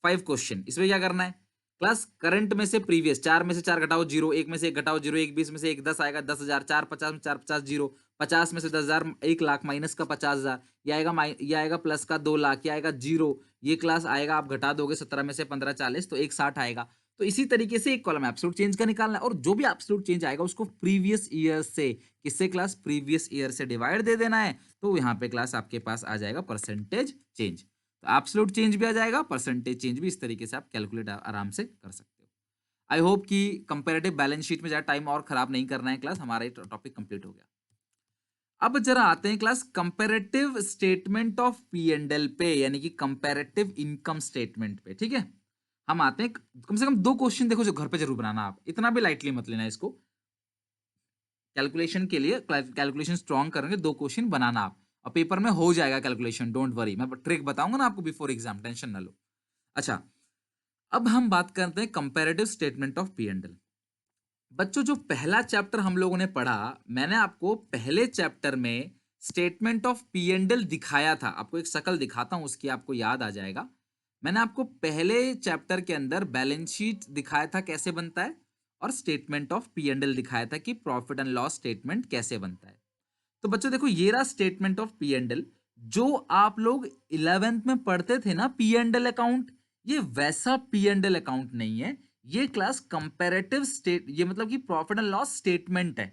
Speaker 1: 5 क्वेश्चन, इसमें क्या करना है क्लास, करंट में से प्रीवियस, 4 में से 4 घटाओ 0, 1 में से 1 घटाओ 0, 1 20 में से 1 10 आएगा 10,000, 4 50 में 4 50 0, 50 में से 10,000 1 लाख, माइनस का 50,000, ये आएगा प्लस का 2 लाख, ये आएगा 0, ये क्लास आएगा, आप घटा दोगे 17 में से 15 40, तो 1 60 आएगा। तो इसी तरीके से एक कॉलम एब्सोल्यूट चेंज का निकालना है और जो भी एब्सोल्यूट चेंज आएगा उसको प्रीवियस ईयर से, किससे क्लास, प्रीवियस ईयर से डिवाइड दे देना है। तो यहाँ पे क्लास आपके पास आ जाएगा परसेंटेज चेंज। तो एब्सोल्यूट चेंज भी आ जाएगा, परसेंटेज चेंज भी। इस तरीके से आप कैलकुलेट आराम से कर सकते हो। आई होप कि कंपेरेटिव बैलेंस शीट में ज्यादा टाइम और खराब नहीं करना है क्लास, हमारा टॉपिक कंप्लीट हो गया। अब जरा आते हैं class comparative statement of P and L पे, यानी कि कंपैरेटिव इनकम स्टेटमेंट पे। ठीक है, हम आते हैं, कम से कम 2 क्वेश्चन देखो जो घर पे जरूर बनाना, आप इतना भी लाइटली मत लेना इसको। कैलकुलेशन के लिए कैलकुलेशन स्ट्रांग करेंगे, 2 क्वेश्चन बनाना आप, और पेपर में हो जाएगा कैलकुलेशन, डोंट वरी। मैं ट्रिक बताऊंगा ना आपको बिफोर एग्जाम, टेंशन ना लो। अच्छा, अब हम बात करते हैं comparative statement of P and L. बच्चों जो पहला चैप्टर हम लोगों ने पढ़ा, मैंने आपको पहले चैप्टर में statement of P and L दिखाया था। आपको एक शक्ल दिखाता हूं, उसकी आपको याद आ जाएगा। मैंने आपको पहले चैप्टर के अंदर बैलेंस शीट दिखाया था कैसे बनता है, और statement of P and L दिखाया था कि प्रॉफिट एंड लॉस स्टेटमेंट कैसे बनता है। तो बच्चों देखो, ये रहा statement of P and L. जो आप लोग 11th में पढ़ते थे ना पी एंड एल अकाउंट, ये वैसा पी एंड एल अकाउंट नहीं है। ये क्लास कंपैरेटिव स्टेट, ये मतलब कि प्रॉफिट एंड लॉस स्टेटमेंट है।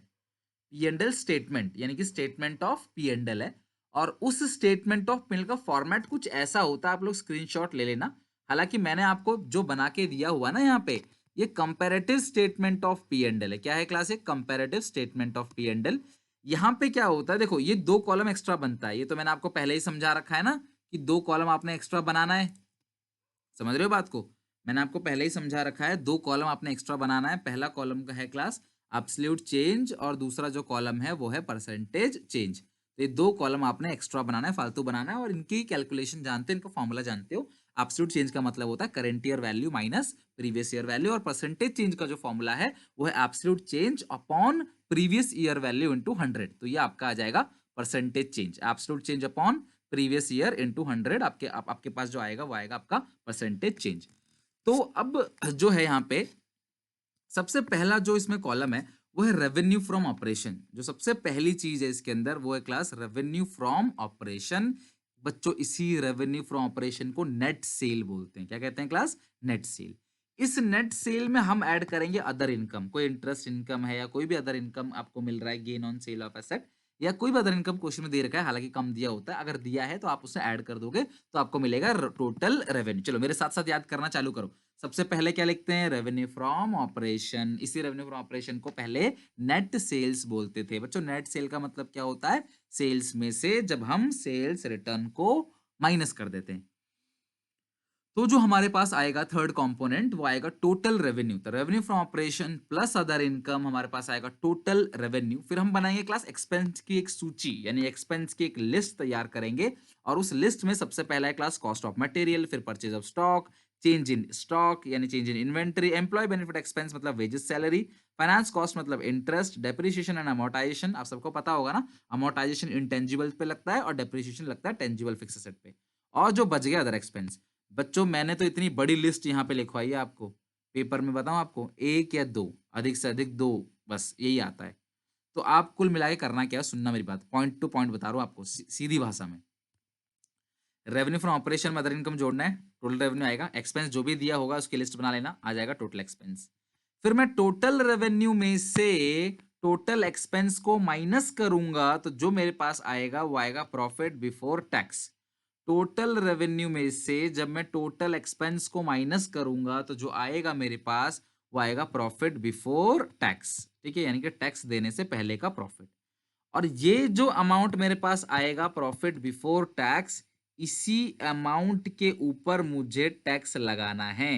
Speaker 1: पी एंड एल स्टेटमेंट यानी कि statement of P and L है, और उस statement of P and L का फॉर्मेट कुछ ऐसा होता है, आप लोग स्क्रीनशॉट ले लेना। हालांकि मैंने आपको जो बना के दिया हुआ ना यहाँ पे, ये comparative statement of P and L है। क्या है क्लास? ये comparative statement of P and L. यहाँ पे क्या होता है, देखो ये 2 कॉलम एक्स्ट्रा बनता है। ये तो मैंने आपको पहले ही समझा रखा है ना कि 2 कॉलम आपने एक्स्ट्रा बनाना है। समझ रहे हो बात को? मैंने आपको पहले ही समझा रखा है, 2 कॉलम आपने एक्स्ट्रा बनाना है। पहला कॉलम का है क्लास एब्सोल्यूट चेंज, और दूसरा जो कॉलम है वो है परसेंटेज चेंज। तो ये 2 कॉलम आपने एक्स्ट्रा बनाना है, फालतू बनाना है, और इनकी कैलकुलेशन जानते हो, इनका फॉर्मूला जानते हो। एब्सोल्यूट चेंज का मतलब होता है current year value minus previous year value, और परसेंटेज चेंज का जो फॉर्मूला है वो है absolute change upon previous year value into 100। तो ये आपका आ जाएगा percentage change, absolute change upon previous year into 100। आपके पास जो आएगा वो आएगा आपका परसेंटेज चेंज। तो अब जो है यहाँ पे सबसे पहला जो इसमें कॉलम है वो है रेवेन्यू फ्रॉम ऑपरेशन। जो सबसे पहली चीज है इसके अंदर वो है क्लास रेवेन्यू फ्रॉम ऑपरेशन। बच्चों इसी रेवेन्यू फ्रॉम ऑपरेशन को नेट सेल बोलते हैं। क्या कहते हैं क्लास? Net cell. इस नेट सेल में हम ऐड करेंगे अदर इनकम, कोई इंटरेस्ट इनकम है या कोई भी अदर इनकम आपको मिल रहा है, gain on sale of asset, या कोई भी अदर इनकम क्वेश्चन में दे रखा है, हालांकि कम दिया होता है, अगर दिया है तो आप उसे ऐड कर दोगे तो आपको मिलेगा टोटल रेवेन्यू। चलो मेरे साथ साथ याद करना चालू करो। सबसे पहले क्या लिखते हैं? Revenue from operation. इसी रेवेन्यू फ्रॉम ऑपरेशन को पहले नेट सेल्स बोलते थे। बच्चों नेट सेल का मतलब क्या होता है? सेल्स में से जब हम सेल्स रिटर्न को माइनस कर देते हैं, तो जो हमारे पास आएगा थर्ड कंपोनेंट वो आएगा टोटल रेवेन्यू। तो revenue from operation plus other income हमारे पास आएगा टोटल रेवेन्यू। फिर हम बनाएंगे क्लास एक्सपेंस की एक सूची, यानी एक्सपेंस की एक लिस्ट तैयार करेंगे, और उस लिस्ट में सबसे पहला है क्लास कॉस्ट ऑफ मटेरियल, फिर purchase of stock, change in stock यानी change in inventory, employ benefit expense मतलब वेजेस सैलरी, फाइनेंस कॉस्ट मतलब इंटरेस्ट, डेप्रिसिएशन एंड अमोर्टाइजेशन। आप सबको पता होगा ना, अमोर्टाइजेशन इंटेंजिबल पे लगता है और डेप्रिसिएशन लगता है टेंजिबल फिक्स एसेट पे। और जो बच गया अदर एक्सपेंस। बच्चों मैंने तो इतनी बड़ी लिस्ट यहाँ पे लिखवाई है आपको, पेपर में बताऊं आपको 1 या 2, अधिक से अधिक 2, बस यही आता है। तो आप कुल मिला के करना क्या है, सुनना मेरी बात, पॉइंट टू पॉइंट बता रहा हूँ आपको, सीधी भाषा में। रेवेन्यू फ्रॉम ऑपरेशन में अदर इनकम जोड़ना है, टोटल रेवेन्यू आएगा, एक्सपेंस जो भी दिया होगा उसकी लिस्ट बना लेना, आ जाएगा टोटल एक्सपेंस। फिर मैं टोटल रेवेन्यू में से टोटल एक्सपेंस को माइनस करूंगा, तो जो मेरे पास आएगा वो आएगा profit before tax. Total revenue में से जब मैं टोटल एक्सपेंस को माइनस करूंगा तो जो आएगा मेरे पास वो आएगा प्रॉफिट बिफोर टैक्स। ठीक है, यानी कि टैक्स देने से पहले का प्रॉफिट। और ये जो अमाउंट मेरे पास आएगा प्रॉफिट बिफोर टैक्स, इसी अमाउंट के ऊपर मुझे टैक्स लगाना है।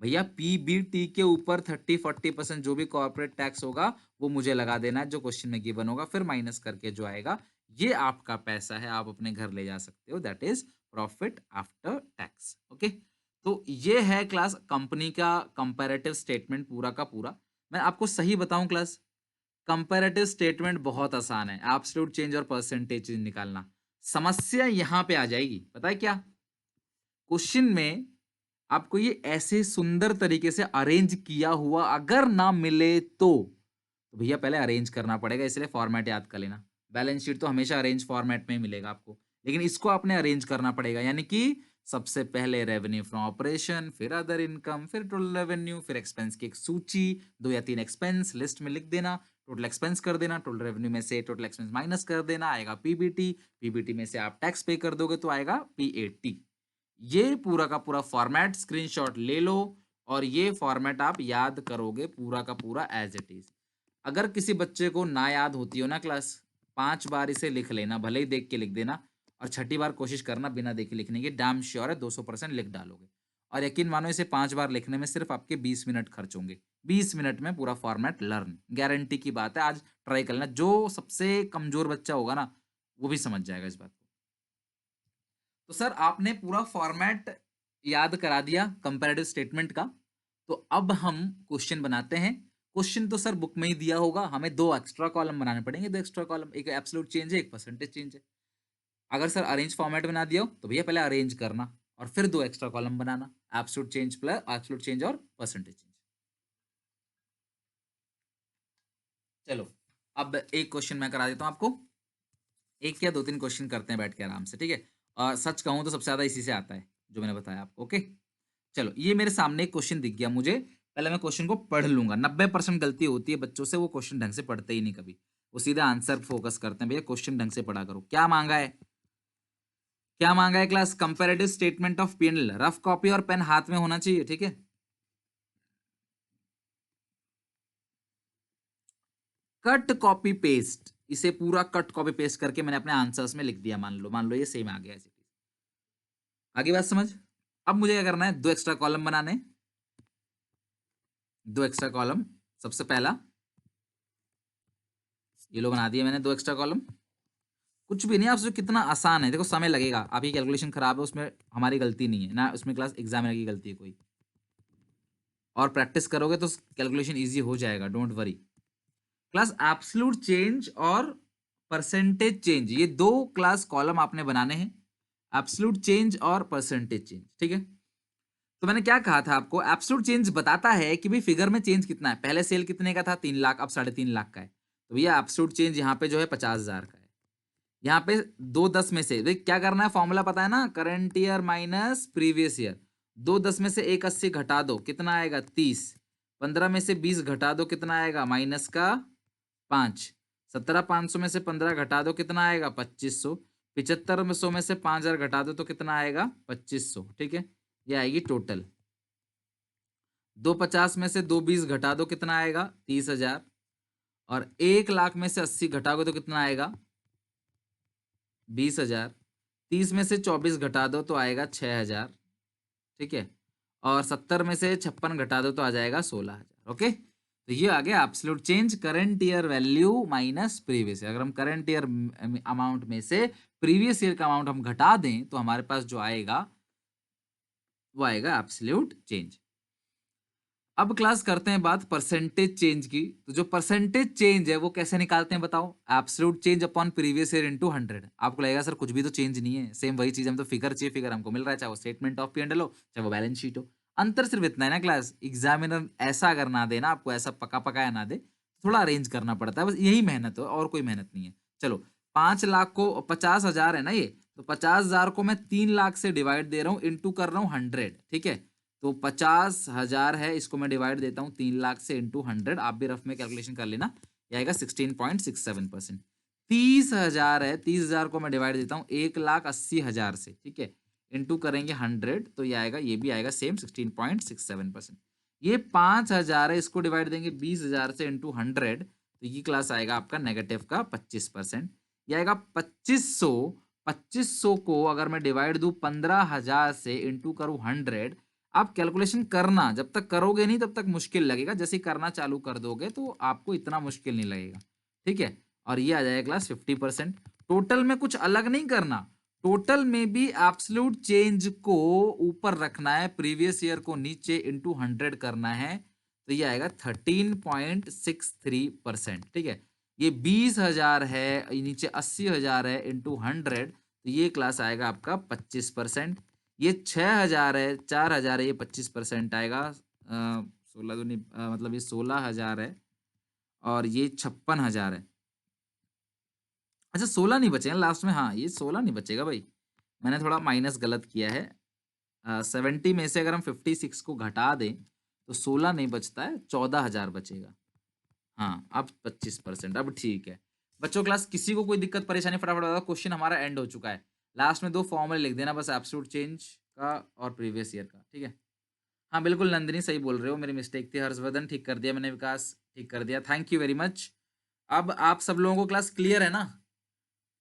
Speaker 1: भैया पीबीटी के ऊपर 30-40% जो भी कॉर्पोरेट टैक्स होगा वो मुझे लगा देना है, जो क्वेश्चन में गिवन होगा, फिर माइनस करके जो आएगा ये आपका पैसा है, आप अपने घर ले जा सकते हो, that is profit after tax. Okay, तो ये है क्लास कंपनी का कंपैरेटिव स्टेटमेंट पूरा का पूरा। मैं आपको सही बताऊं क्लास, कंपैरेटिव स्टेटमेंट बहुत आसान है, एब्सोल्यूट चेंज और परसेंटेज चेंज निकालना। समस्या यहां पे आ जाएगी, पता है क्या? क्वेश्चन में आपको ये ऐसे सुंदर तरीके से अरेंज किया हुआ अगर ना मिले तो भैया पहले अरेंज करना पड़ेगा, इसलिए फॉर्मेट याद कर लेना। बैलेंस शीट तो हमेशा अरेंज फॉर्मेट में ही मिलेगा आपको, लेकिन इसको आपने अरेंज करना पड़ेगा, यानी कि सबसे पहले रेवेन्यू फ्रॉम ऑपरेशन, फिर अदर इनकम, फिर टोटल रेवेन्यू, फिर एक्सपेंस की एक सूची, 2 या 3 एक्सपेंस लिस्ट में लिख देना, टोटल एक्सपेंस कर देना, टोटल रेवेन्यू में से टोटल एक्सपेंस माइनस कर देना, आएगा पीबीटी, पीबीटी में से आप टैक्स पे कर दोगे तो आएगा पीएटी। ये पूरा का पूरा फॉर्मेट स्क्रीनशॉट ले लो और ये फॉर्मेट आप याद करोगे पूरा का पूरा एज इट इज। अगर किसी बच्चे को ना याद होती हो ना क्लास, 5 बार इसे लिख लेना, भले ही देख के लिख देना, और छठी बार कोशिश करना बिना देखे लिखने की, डैम श्योर है 200% लिख डालोगे। और यकीन मानो इसे 5 बार लिखने में सिर्फ आपके 20 मिनट खर्च होंगे। 20 मिनट में पूरा फॉर्मेट लर्न, गारंटी की बात है। आज ट्राई कर लेना, जो सबसे कमजोर बच्चा होगा ना वो भी समझ जाएगा इस बात को। तो सर आपने पूरा फॉर्मेट याद करा दिया कंपैरेटिव स्टेटमेंट का, तो अब हम क्वेश्चन बनाते हैं। क्वेश्चन तो सर बुक में ही दिया होगा, हमें 2 एक्स्ट्रा कॉलम बनाने पड़ेंगे, 2 एक्स्ट्रा कॉलम, एक एब्सोल्यूट चेंज है, एक परसेंटेज चेंज है। अगर सर अरेंज फॉर्मेट बना दिया हो तो भैया पहले अरेंज करना और फिर 2 एक्स्ट्रा कॉलम बनाना, absolute change plus absolute change और परसेंटेज चेंज। चलो अब एक क्वेश्चन मैं करा देता हूं आपको, एक या 2-3 क्वेश्चन करते हैं बैठ के आराम से, ठीक है। सच कहूं तो सबसे ज्यादा इसी से आता है जो मैंने बताया आपको। ओके चलो, ये मेरे सामने एक क्वेश्चन दिख गया मुझे, पहले मैं क्वेश्चन को पढ़ लूंगा। 90% गलती होती है बच्चों से, वो क्वेश्चन ढंग से पढ़ते ही नहीं कभी, वो सीधे आंसर फोकस करते हैं। भैया क्वेश्चन ढंग से पढ़ा करो। क्या मांगा है, क्या मांगा है class? Comparative statement of P&L. Rough copy और पेन हाथ में होना चाहिए, ठीक है। कट कॉपी पेस्ट, इसे पूरा कट कॉपी पेस्ट करके मैंने अपने आंसर्स में लिख दिया। मान लो ये सेम आ गया ऐसे। आगे बात समझ। अब मुझे क्या करना है, 2 एक्स्ट्रा कॉलम बनाने, 2 एक्स्ट्रा कॉलम। सबसे पहला ये लो बना दिया मैंने 2 एक्स्ट्रा कॉलम। कुछ भी नहीं, आप सोचो कितना आसान है। देखो समय लगेगा, आपकी कैलकुलेशन खराब है, उसमें हमारी गलती नहीं है ना, उसमें क्लास एग्जामिनर की गलती है कोई। और प्रैक्टिस करोगे तो कैलकुलेशन इजी हो जाएगा, don't worry. Class absolute change और परसेंटेज चेंज, ये 2 क्लास कॉलम आपने बनाने हैं, एब्सोल्यूट चेंज और परसेंटेज चेंज, ठीक है। तो मैंने क्या कहा था आपको, एब्सोल्यूट चेंज बताता है कि भाई फिगर में चेंज कितना है। पहले सेल कितने का था, 3 लाख, अब 3.5 लाख का है। तो भैया एब्सोल्यूट चेंज यहाँ पे जो है 50,000 का है। यहाँ पे 2 10 में से देख क्या करना है, फॉर्मूला पता है ना, current year minus previous year. 2 10 में से 1 80 घटा दो, कितना आएगा 30। 15 में से 20 घटा दो, कितना आएगा माइनस का 5। 17 500 में से 15 घटा दो, कितना आएगा 2500। 75 100 में से 5000 घटा दो तो कितना आएगा 2500, ठीक है। ये आएगी टोटल। 250 में से 220 घटा दो, कितना आएगा 30,000। और 1 लाख में से 80 घटाओगे तो कितना आएगा 20,000। 30 में से 24 घटा दो तो आएगा 6,000, ठीक है। और 70 में से 56 घटा दो तो आ जाएगा 16,000। ओके, तो ये आ गया absolute change, current year value minus previous year. अगर हम करंट ईयर अमाउंट में से प्रीवियस ईयर का अमाउंट हम घटा दें तो हमारे पास जो आएगा वो आएगा एब्सोल्यूट चेंज। अब क्लास करते हैं बात परसेंटेज चेंज की। तो जो परसेंटेज चेंज है वो कैसे निकालते हैं बताओ, absolute change upon previous year into 100। आपको लगेगा सर कुछ भी तो चेंज नहीं है, सेम वही चीज, हम तो फिगर चाहिए, फिगर हमको मिल रहा है, चाहे वो स्टेटमेंट ऑफ पी&एल हो चाहे वो बैलेंस शीट हो। अंतर सिर्फ इतना है ना क्लास, एग्जामिनर ऐसा अगर ना दे ना आपको, ऐसा पका पकाया ना दे, थोड़ा अरेंज करना पड़ता है, बस यही मेहनत है और कोई मेहनत नहीं है। चलो 5 लाख को 50,000 है ना ये, तो 50,000 को मैं 3 लाख से डिवाइड दे रहा हूँ, इंटू कर रहा हूँ 100, ठीक है। तो 50,000 है, इसको मैं डिवाइड देता हूँ 3 लाख से इंटू 100। आप भी रफ में कैलकुलेशन कर लेना, ये आएगा 16.67%। 30,000 है, 30,000 को मैं डिवाइड देता हूँ 1,80,000 से, ठीक है, इंटू करेंगे 100 तो ये आएगा, ये भी आएगा सेम 16.67%। ये 5,000 है, इसको डिवाइड देंगे 20,000 से इंटू 100 तो ये क्लास आएगा आपका नेगेटिव का 25%। ये आएगा 2500। 2500 को अगर मैं डिवाइड दूं 15,000 से इंटू करूं 100, आप कैलकुलेशन करना, जब तक करोगे नहीं तब तक मुश्किल लगेगा, जैसे ही करना चालू कर दोगे तो आपको इतना मुश्किल नहीं लगेगा, ठीक है। और ये आ जाएगा क्लास 50%। टोटल में कुछ अलग नहीं करना, टोटल में भी एब्सोल्यूट चेंज को ऊपर रखना है, प्रीवियस ईयर को नीचे इंटू 100 करना है, तो ये आएगा 13.63%, ठीक है। ये 20,000 है, ये नीचे 80,000 है, इंटू 100 तो ये क्लास आएगा आपका 25%। ये 6,000 है, 4,000 है, ये 25% आएगा। 16 तो नहीं, मतलब ये 16,000 है और ये 56,000 है। अच्छा 16 नहीं बचेगा लास्ट में, हाँ ये 16 नहीं बचेगा भाई, मैंने थोड़ा माइनस गलत किया है, 70 में से अगर हम 56 को घटा दें तो 16 नहीं बचता है, 14,000 बचेगा। हाँ, अब 25%। अब ठीक है बच्चों। क्लास किसी को कोई दिक्कत परेशानी, फटाफट बताओ। क्वेश्चन हमारा एंड हो चुका है। लास्ट में 2 फॉर्मूले लिख देना बस, एब्सोल्यूट चेंज का और प्रीवियस ईयर का, ठीक है। हाँ बिल्कुल नंदिनी सही बोल रहे हो, मेरी मिस्टेक थी। हर्षवर्धन ठीक कर दिया मैंने, विकास ठीक कर दिया, थैंक यू वेरी मच। अब आप सब लोगों को क्लास क्लियर है ना?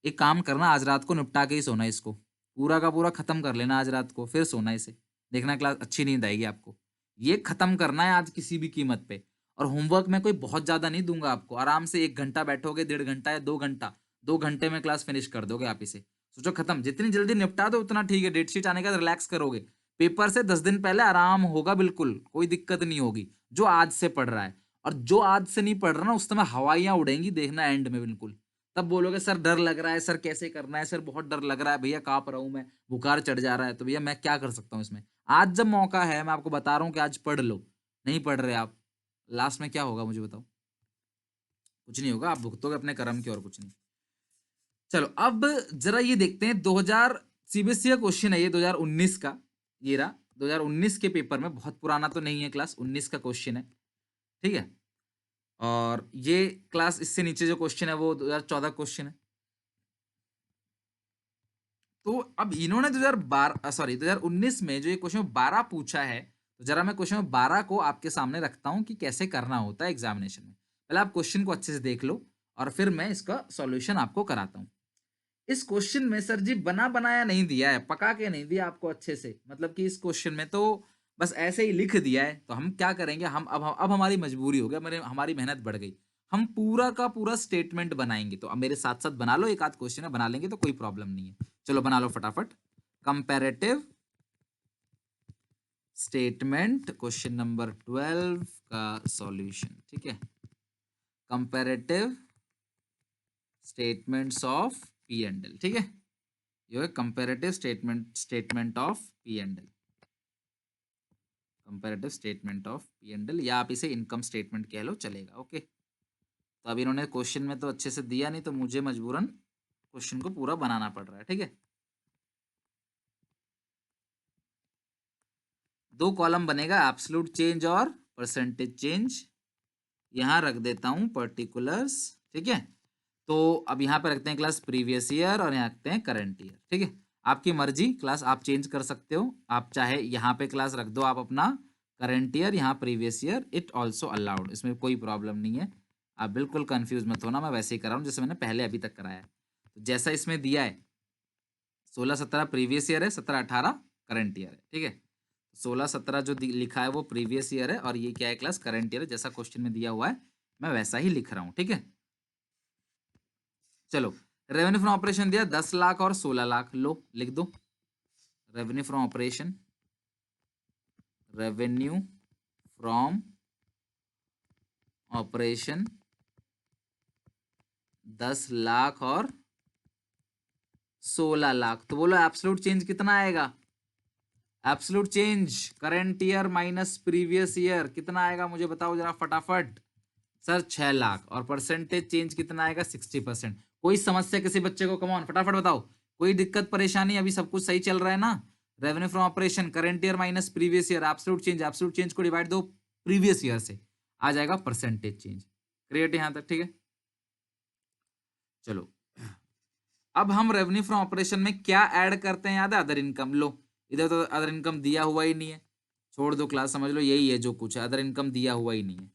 Speaker 1: एक काम करना, आज रात को निपटा के ही सोना इसको, पूरा का पूरा खत्म कर लेना आज रात को, फिर सोना इसे। देखना क्लास अच्छी नींद आएगी आपको। ये खत्म करना है आज किसी भी कीमत पे। और होमवर्क मैं कोई बहुत ज्यादा नहीं दूंगा आपको, आराम से 1 घंटा बैठोगे, 1.5 घंटा या 2 घंटा, 2 घंटे में क्लास फिनिश कर दोगे आप इसे। सोचो खत्म, जितनी जल्दी निपटा दो उतना ठीक है। डेट शीट आने के बाद रिलैक्स करोगे, पेपर से 10 दिन पहले आराम होगा, बिल्कुल कोई दिक्कत नहीं होगी। जो आज से पढ़ रहा है, और जो आज से नहीं पढ़ रहा ना, उस समय हवाइयां उड़ेंगी, देखना एंड में बिल्कुल। तब बोलोगे सर डर लग रहा है, सर कैसे करना है, सर बहुत डर लग रहा है भैया, कांप रहा हूं मैं, बुखार चढ़ जा रहा है। तो भैया मैं क्या कर सकता हूँ इसमें? आज जब मौका है, मैं आपको बता रहा हूँ कि आज पढ़ लो। नहीं पढ़ रहे आप, लास्ट में क्या होगा मुझे बताओ? कुछ नहीं होगा, आप भुगतोगे अपने कर्म की, और कुछ नहीं। चलो अब जरा ये देखते हैं 2000 सीबीएसई का क्वेश्चन है ये, 2019 का। ये रहा 2019 के पेपर में, बहुत पुराना तो नहीं है, क्लास 19 का क्वेश्चन है, ठीक है। और ये क्लास इससे नीचे जो क्वेश्चन है वो 2014 क्वेश्चन है। तो अब इन्होंने 2019 में जो ये क्वेश्चन 12 पूछा है, तो जरा मैं क्वेश्चन 12 को आपके सामने रखता हूं कि कैसे करना होता है एग्जामिनेशन में। पहले आप क्वेश्चन को अच्छे से देख लो, और फिर मैं इसका सॉल्यूशन आपको कराता हूं। इस क्वेश्चन में सर जी बना बनाया नहीं दिया है, पका के नहीं दिया आपको अच्छे से, मतलब कि इस क्वेश्चन में तो बस ऐसे ही लिख दिया है। तो हम क्या करेंगे, हम अब हमारी मजबूरी हो गया, हमारी मेहनत बढ़ गई। हम पूरा का पूरा स्टेटमेंट बनाएंगे। तो अब मेरे साथ साथ बना लो, एक आध क्वेश्चन है बना लेंगे तो कोई प्रॉब्लम नहीं है। चलो बना लो फटाफट। कंपैरेटिव स्टेटमेंट क्वेश्चन नंबर 12 का सॉल्यूशन, ठीक है। Comparative statements of P and L, ठीक है। ये है comparative statement of P and L, comparative statement of P and L, या आप इसे इनकम स्टेटमेंट कह लो, चलेगा। ओके, तो अब इन्होंने क्वेश्चन में तो अच्छे से दिया नहीं, तो मुझे मजबूरन क्वेश्चन को पूरा बनाना पड़ रहा है, ठीक है। 2 कॉलम बनेगा, एब्सोल्यूट चेंज और परसेंटेज चेंज। यहां रख देता हूं पर्टिकुलर्स, ठीक है। तो अब यहाँ पे रखते हैं क्लास प्रीवियस ईयर, और यहाँ रखते हैं करंट ईयर, ठीक है। आपकी मर्जी, क्लास आप चेंज कर सकते हो। आप चाहे यहाँ पे क्लास रख दो आप अपना करंट ईयर, यहाँ previous year, it also allowed, इसमें कोई प्रॉब्लम नहीं है। आप बिल्कुल कंफ्यूज मत होना, मैं वैसे ही कर रहा हूँ जैसे मैंने पहले अभी तक कराया है। तो जैसा इसमें दिया है 16-17 प्रीवियस ईयर है, 17-18 करंट ईयर है, ठीक है। 16-17 जो लिखा है वो प्रीवियस ईयर है, और ये क्या है क्लास करंट ईयर है, जैसा क्वेश्चन में दिया हुआ है मैं वैसा ही लिख रहा हूँ, ठीक है। चलो, रेवेन्यू फ्रॉम ऑपरेशन दिया 10 लाख और 16 लाख, लो लिख दो। Revenue from operation, revenue from operation 10 lakh और 16 लाख। तो बोलो एब्सोल्यूट चेंज कितना आएगा? Absolute change current year minus previous year कितना आएगा मुझे बताओ जरा फटाफट। सर 6 लाख। और परसेंटेज चेंज कितना आएगा? 60%। कोई समस्या किसी बच्चे को? कम ऑन फटाफट बताओ, कोई दिक्कत परेशानी? अभी सब कुछ सही चल रहा है ना? Revenue from operation current year minus previous year, absolute change को डिवाइड दो प्रीवियस ईयर से, आ जाएगा परसेंटेज चेंज। क्रिएट यहां तक, ठीक है। चलो अब हम रेवेन्यू फ्रॉम ऑपरेशन में क्या ऐड करते हैं, याद है? Other income. लो इधर तो अदर इनकम दिया हुआ ही नहीं है, छोड़ दो क्लास, समझ लो यही है जो कुछ है, अदर इनकम दिया हुआ ही नहीं है।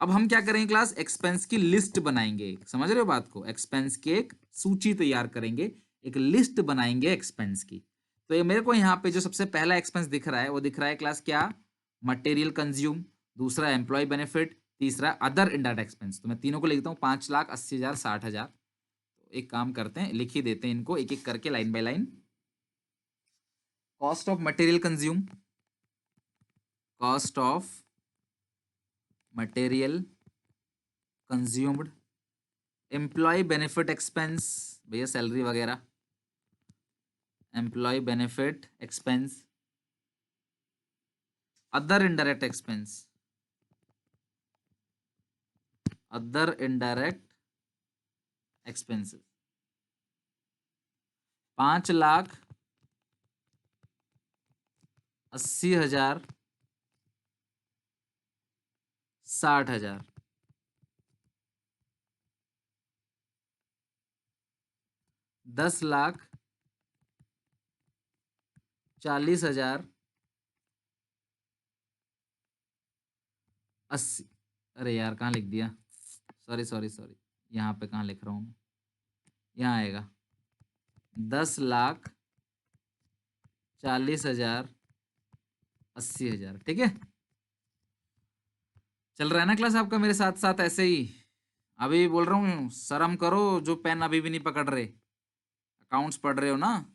Speaker 1: अब हम क्या करेंगे क्लास? एक्सपेंस की लिस्ट बनाएंगे, समझ रहे हो बात को? एक्सपेंस की एक सूची तैयार करेंगे, एक लिस्ट बनाएंगे एक्सपेंस की। तो ये मेरे को यहाँ पे जो सबसे पहला एक्सपेंस दिख रहा है वो दिख रहा है क्लास क्या? मटेरियल कंज्यूम, दूसरा एम्प्लॉय बेनिफिट, तीसरा अदर इनडायरेक्ट एक्सपेंस। तो मैं तीनों को लिखता हूँ, 5,80,000, 60,000। तो एक काम करते हैं, लिख ही देते हैं इनको एक एक करके, line by line. Cost of material consume, cost of material consumed, employ benefit expense, भैया सैलरी वगैरह, employ benefit expense, other indirect expense, other indirect expenses, 5 lakh 80,000, 60,000, 10,00,000, 40,000, 80। अरे यार कहाँ लिख दिया, सॉरी सॉरी सॉरी, यहाँ पे कहाँ लिख रहा हूँ मैं, यहाँ आएगा 10,00,000, 40,000, 80,000। ठीक है, चल रहा है ना क्लास आपका मेरे साथ साथ ऐसे ही। अभी बोल रहा हूँ शर्म करो जो पेन अभी भी नहीं पकड़ रहे, अकाउंट्स पढ़ रहे हो ना।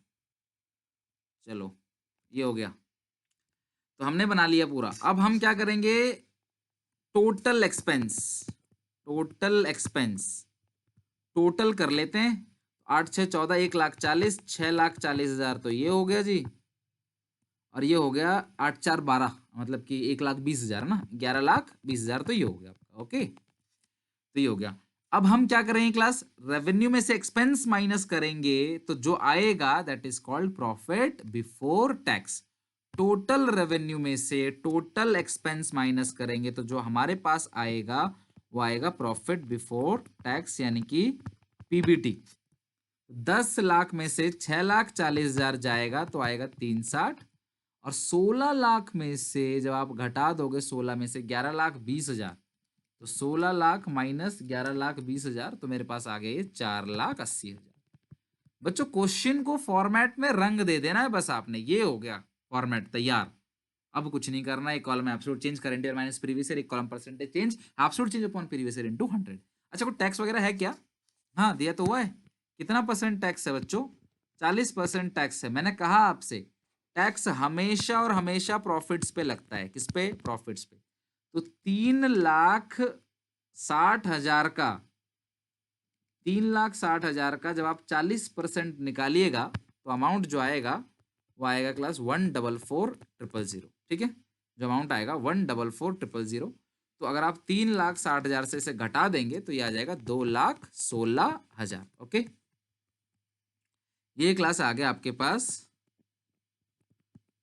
Speaker 1: चलो ये हो गया, तो हमने बना लिया पूरा। अब हम क्या करेंगे, total expense, total expense total कर लेते हैं। 8 6 14, 1,40,000, 6,40,000 तो ये हो गया जी, और ये हो गया 8 4 12, मतलब कि 1,20,000 ना, 11,20,000 तो ये हो गया आपका। ओके, तो ये हो गया। अब हम क्या करेंगे क्लास, रेवेन्यू में से एक्सपेंस माइनस करेंगे, तो जो आएगा that is called profit before tax. Total revenue में से टोटल एक्सपेंस माइनस करेंगे तो जो हमारे पास आएगा वो आएगा प्रॉफिट बिफोर टैक्स, यानी कि पीबीटी। 10,00,000 में से 6,40,000 जाएगा तो आएगा 360, और 16,00,000 में से जब आप घटा दोगे 16 में से 11,20,000, तो 16,00,000 माइनस 11,20,000, तो मेरे पास आ गए 4,80,000। बच्चों क्वेश्चन को फॉर्मेट में रंग दे देना है बस आपने, ये हो गया फॉर्मेट तैयार। अब कुछ नहीं करना, एक column absolute change current year minus previous year, एक column percentage change absolute change upon previous year into 100। अच्छा कोई टैक्स वगैरह है क्या? हाँ दिया तो हुआ है। कितना परसेंट टैक्स है बच्चों? 40% टैक्स है। मैंने कहा आपसे टैक्स हमेशा और हमेशा प्रॉफिट्स पे लगता है। किस पे? प्रॉफिट्स पे। तो 3,60,000 का, 3,60,000 का जब आप 40% निकालिएगा तो अमाउंट जो आएगा वो आएगा क्लास 1,44,000। ठीक है, जो अमाउंट आएगा 1,44,000। तो अगर आप 3,60,000 से इसे घटा देंगे तो ये आ जाएगा 2,16,000। ओके, ये क्लास आ गया आपके पास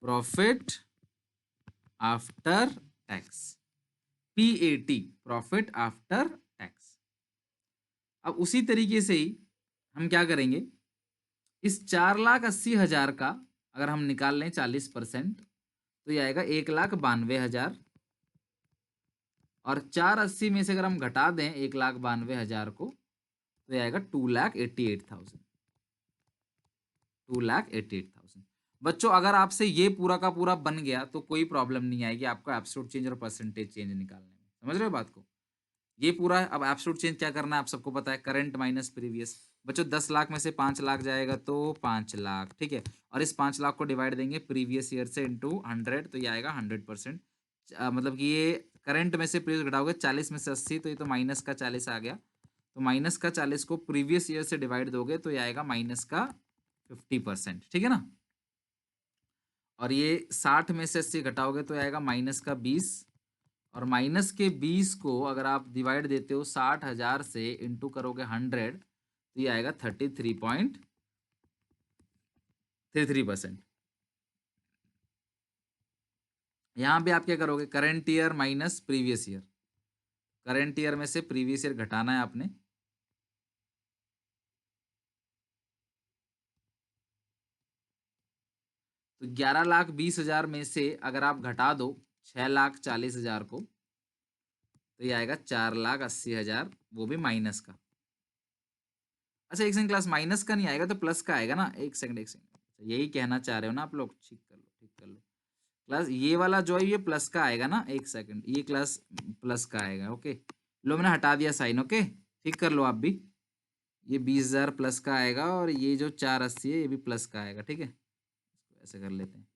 Speaker 1: profit after tax, PAT, profit after tax. अब उसी तरीके से ही हम क्या करेंगे, इस 4,80,000 का अगर हम निकाल लें 40%, तो ये आएगा 1,92,000, और 480 में से अगर हम घटा दें 1,92,000 को तो ये आएगा 2,88,000, 2,88,000। बच्चों अगर आपसे ये पूरा का पूरा बन गया तो कोई प्रॉब्लम नहीं आएगी आपको एब्सोल्यूट चेंज और परसेंटेज चेंज निकालने में। समझ रहे हो बात को? ये पूरा है। अब एब्सोल्यूट चेंज क्या करना है आप सबको पता है, करंट माइनस प्रीवियस। बच्चों 10,00,000 में से 5,00,000 जाएगा तो 5,00,000। ठीक है, और इस 5,00,000 को डिवाइड देंगे प्रीवियस ईयर से इंटू 100, तो ये आएगा 100%। मतलब कि ये करंट में से प्रीवियस घटाओगे, 40 में से 80, तो ये तो माइनस का 40 आ गया। तो माइनस का 40 को प्रीवियस ईयर से डिवाइड दोगे तो ये आएगा माइनस का 50%। ठीक है ना, और ये 60 में से 80 घटाओगे तो आएगा माइनस का 20, और माइनस के 20 को अगर आप डिवाइड देते हो 60,000 से इंटू करोगे 100, तो ये आएगा 33.33%। यहाँ पे आप क्या करोगे, current year minus previous year, current year में से प्रीवियस ईयर घटाना है आपने। तो 11,20,000 में से अगर आप घटा दो 6,40,000 को तो ये आएगा 4,80,000, वो भी माइनस का। अच्छा एक सेकंड क्लास, माइनस का नहीं आएगा तो प्लस का आएगा ना? एक सेकंड एक सेकंड, यही कहना चाह रहे हो ना आप लोग? ठीक कर लो ठीक कर लो क्लास, ये वाला जो है ये प्लस का आएगा ना? एक सेकंड, ये क्लास प्लस का आएगा। ओके, लो मैंने हटा दिया साइन। ओके, ठीक कर लो आप भी। ये 20,000 प्लस का आएगा, और ये जो 480 है ये भी प्लस का आएगा। ठीक है, इसको ऐसे कर लेते हैं,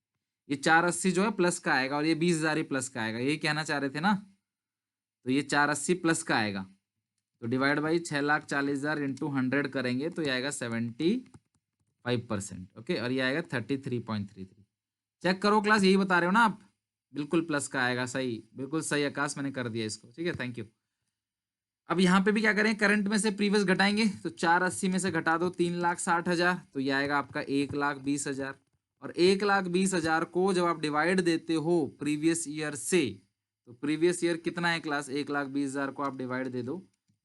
Speaker 1: ये 480 जो है प्लस का आएगा, और ये 20,000 ही प्लस का आएगा। यही कहना चाह रहे थे ना? तो ये 480 प्लस का आएगा, तो डिवाइड बाई 6,40,000 इंटू 100 करेंगे तो ये आएगा 75%। ओके, और ये आएगा 33.33। चेक करो क्लास, यही बता रहे हो ना आप? बिल्कुल प्लस का आएगा। सही, बिल्कुल सही आकाश, मैंने कर दिया इसको। ठीक है, थैंक यू। अब यहाँ पे भी क्या करें, करंट में से प्रीवियस घटाएंगे, तो 480 में से घटा दो 3,60,000, तो ये आएगा आपका 1,20,000, और 1,20,000 को जब आप डिवाइड देते हो प्रीवियस ईयर से, तो प्रीवियस ईयर कितना है क्लास, 1,20,000 को आप डिवाइड दे दो